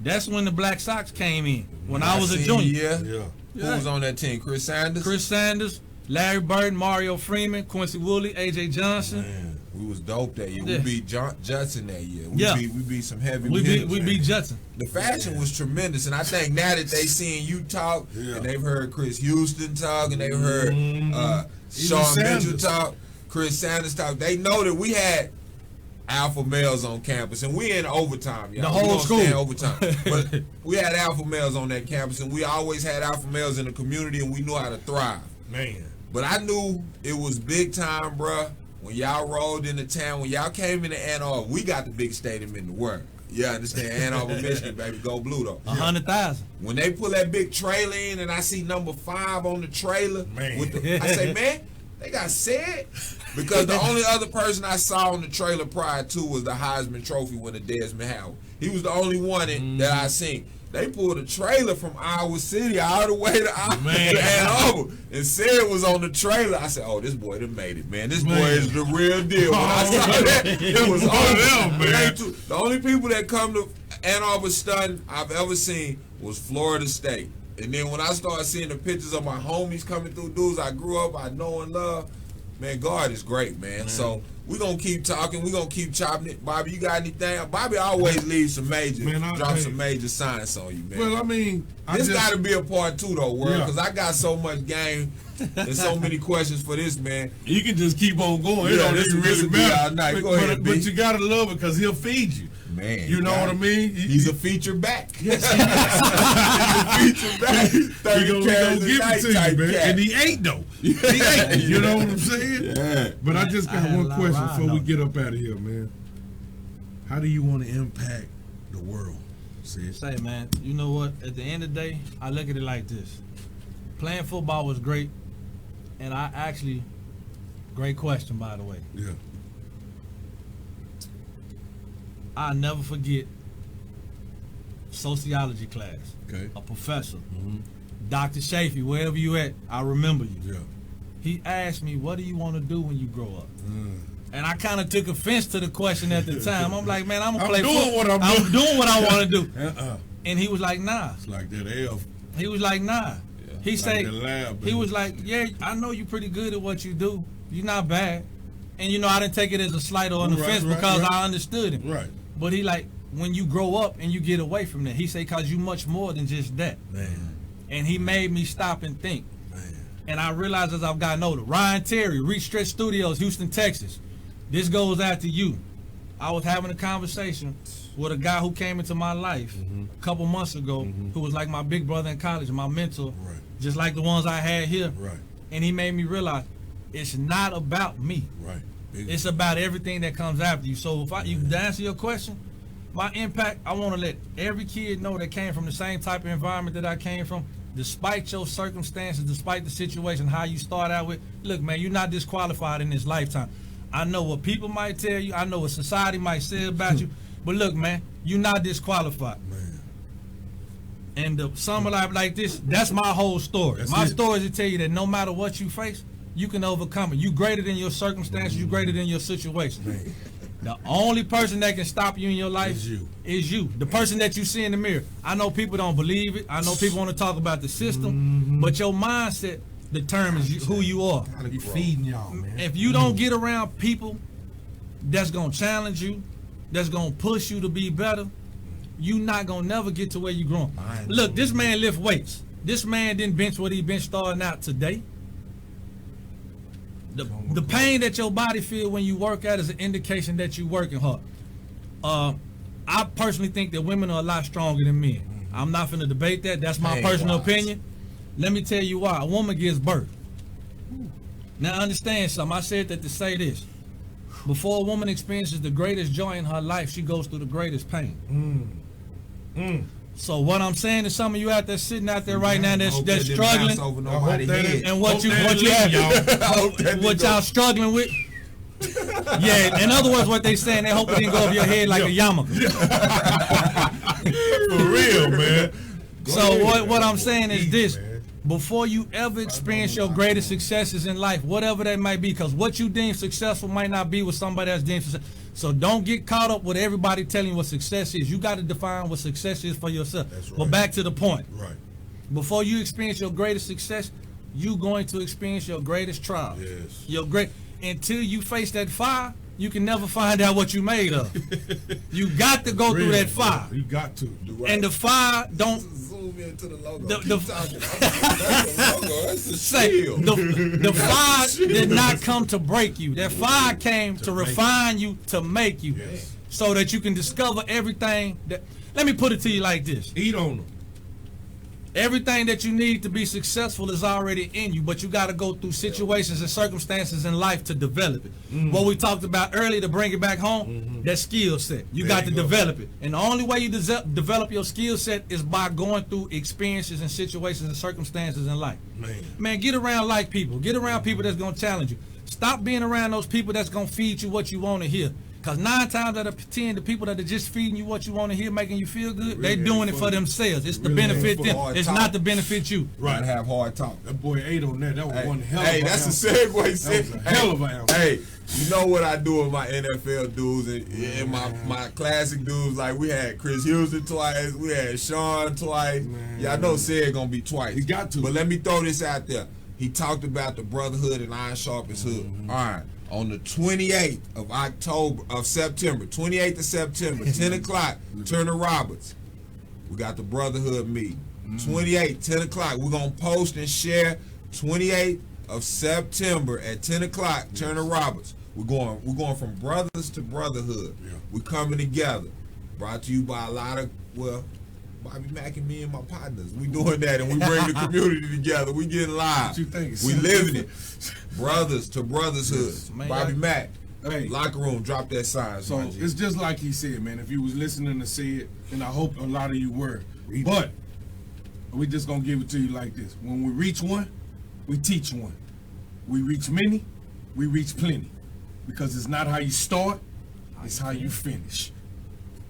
That's when the black socks came in. When I was a junior. Who was on that team? Chris Sanders, Larry Burton, Mario Freeman, Quincy Woolley, A.J. Johnson. Man, we was dope that year. We beat Judson that year. We beat some heavy hitters. We beat Judson. The fashion was tremendous, and I think now that they seeing you talk, and they've heard Chris Houston talk, and they've heard Sean Mitchell talk, Chris Sanders talk, they know that we had alpha males on campus, and we in overtime, y'all. The whole school. Overtime. But we had alpha males on that campus, and we always had alpha males in the community, and we knew how to thrive. Man. But I knew it was big time, bruh. When y'all rolled into town, when y'all came into Ann Arbor, we got the biggest stadium in the world. You understand? Ann Arbor, Michigan, baby. Go Blue, though. 100,000. When they pull that big trailer in and I see number 5 on the trailer, I say, man, they got said. Because the only other person I saw on the trailer prior to was the Heisman Trophy winner, Desmond Howard. He was the only one that I seen. They pulled a trailer from Iowa City all the way to Ann Arbor and said it was on the trailer. I said, oh, this boy done made it, man. This boy is the real deal. When I saw that, it was on them, man. The only people that come to Ann Arbor studying I've ever seen was Florida State. And then when I started seeing the pictures of my homies coming through, dudes I grew up, I know and love, man, God is great, man. So we're going to keep talking. We're going to keep chopping it. Bobby, you got anything? Bobby always leaves some major, some major science on you, man. Well, I mean, this got to be a part 2, though, World, because I got so much game There's so many questions for this man. You can just keep on going. It Yeah, don't this even will really be all matter. night. Go ahead, B. But you gotta love it because he'll feed you. Man, You know what I mean? He's a feature back. Yes, He's a feature back. He 30 gonna carries a give night it to type you, man. cat. And he ain't though. He ain't. You know what I'm saying? Yeah. But I just I got had a one lot question riding before we on get up out of here, man. How do you want to impact the world? Sid? Say, man, you know what? At the end of the day, I look at it like this. Playing football was great, and I actually, great question, by the way. Yeah. I'll never forget sociology class. Okay. A professor, Dr. Shafee, wherever you at, I remember you. Yeah. He asked me, what do you want to do when you grow up? Mm. And I kind of took offense to the question at the time. I'm like, man, I'm going to play doing football. what I'm doing. doing what I want to do. Uh-uh. And he was like, nah. It's like that F. He was like, nah. He like said, the lab, he baby. was like, yeah, I know you're pretty good at what you do. You're not bad. And, you know, I didn't take it as a slight or an Right, offense right, because right. I understood him. Right. But he like, when you grow up and you get away from that, he said, because you much more than just that. Man. And he made me stop and think. Man. And I realized as I've gotten older, Ryan Terry, Reach Stretch Studios, Houston, Texas. This goes out to you. I was having a conversation with a guy who came into my life a couple months ago, who was like my big brother in college, my mentor, Right. just like the ones I had here. Right. And he made me realize it's not about me. Right. Big It's about everything that comes after you. So if to answer your question, my impact, I want to let every kid know that came from the same type of environment that I came from, despite your circumstances, despite the situation, how you start out with, look, man, you're not disqualified in this lifetime. I know what people might tell you. I know what society might say about you. But look, man, you're not disqualified. Man. And the summer life like this, that's my whole story. That's My it. story is to tell you that no matter what you face, you can overcome it. You greater than your circumstances. You greater than your situation. Man. The only person that can stop you in your life Is you. The person that you see in the mirror. I know people don't believe it. I know people want to talk about the system, but your mindset determines who you are. You feeding y'all, man. If you don't get around people that's gonna challenge you, that's gonna push you to be better, you not gonna never get to where you growing. Look, this man lift weights. This man didn't bench what he benched starting out today. The pain that your body feel when you work out is an indication that you working hard. I personally think that women are a lot stronger than men. I'm not finna debate that. That's my personal opinion. Let me tell you why. A woman gives birth. Now understand something. I said that to say this. Before a woman experiences the greatest joy in her life, she goes through the greatest pain. So what I'm saying to some of you out there sitting out there right now that's struggling, over nobody's head. and what y'all struggling with. Yeah, in other words, what they saying, they hope it didn't go over your head like a yarmulke. For real, man. So what I'm saying is this. Before you ever experience your greatest successes in life, whatever that might be, because what you deem successful might not be what somebody else deems successful. So don't get caught up with everybody telling you what success is. You got to define what success is for yourself. That's right. But back to the point. Right. Before you experience your greatest success, you going to experience your greatest trial. Yes. Until you face that fire, you can never find out what you made of. You got to go through that fire. You got to. And the fire don't Zoom into the logo. The- Keep talking. That's the logo. That's the say shield. the fire did not come to break you. That fire came to refine you, to make you, so that you can discover everything that. Let me put it to you like this. Eat on them. Everything that you need to be successful is already in you, but you got to go through situations and circumstances in life to develop it. What we talked about earlier, to bring it back home, that skill set. You got to develop it. And the only way you develop your skill set is by going through experiences and situations and circumstances in life. Man, get around like people. Get around people that's going to challenge you. Stop being around those people that's going to feed you what you want to hear. Because 9 times out of 10, the people that are just feeding you what you want to hear, making you feel good, they doing it for themselves. It's to benefit them. It's not to benefit you. Right. Have hard talk. That boy ate on that. That was one hell of Hey, a that's ounce. a segue. That was a hell of an ounce. Hey, you know what I do with my NFL dudes and my classic dudes? Like, we had Chris Houston twice. We had Sean twice. Yeah, I know Sid gonna be twice. He got to. But let me throw this out there. He talked about the brotherhood and iron sharpest hood. All right. On the 28th of September, 28th of September, 10 o'clock, Turner Roberts. We got the brotherhood meeting. 28, 10 o'clock. We're going to post and share 28 of September at 10 o'clock, Turner Roberts. We're going from brothers to brotherhood. Yeah. We're coming together. Brought to you by a lot of, Bobby Mack and me and my partners. We doing that, and we bring the community together. We getting live. What you think? We living it. Brothers to brothershood. Man, Bobby Mack. Hey. Locker room, drop that sign. So my G. it's just like he said, man. If you was listening to say it, and I hope a lot of you were, but we just gonna give it to you like this: when we reach one, we teach one. We reach many, we reach plenty, because it's not how you start, it's how you finish.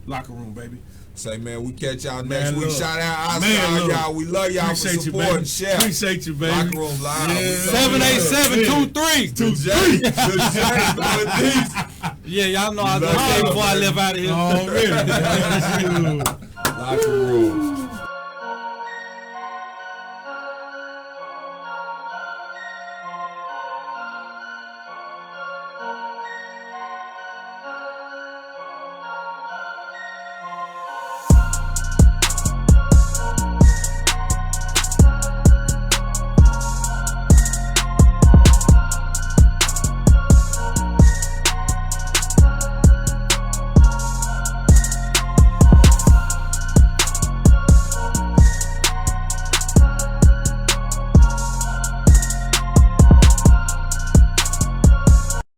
Locker room, baby. Say, man, we catch y'all next Man, week. look. Shout out Man, Oscar, look. y'all. We love y'all Appreciate for you, supporting baby. Chef. Appreciate you, baby. Locker room live. Yeah. We love 787-23. you. Yeah, y'all know I was gonna say before I left out of here. Already. Locker room.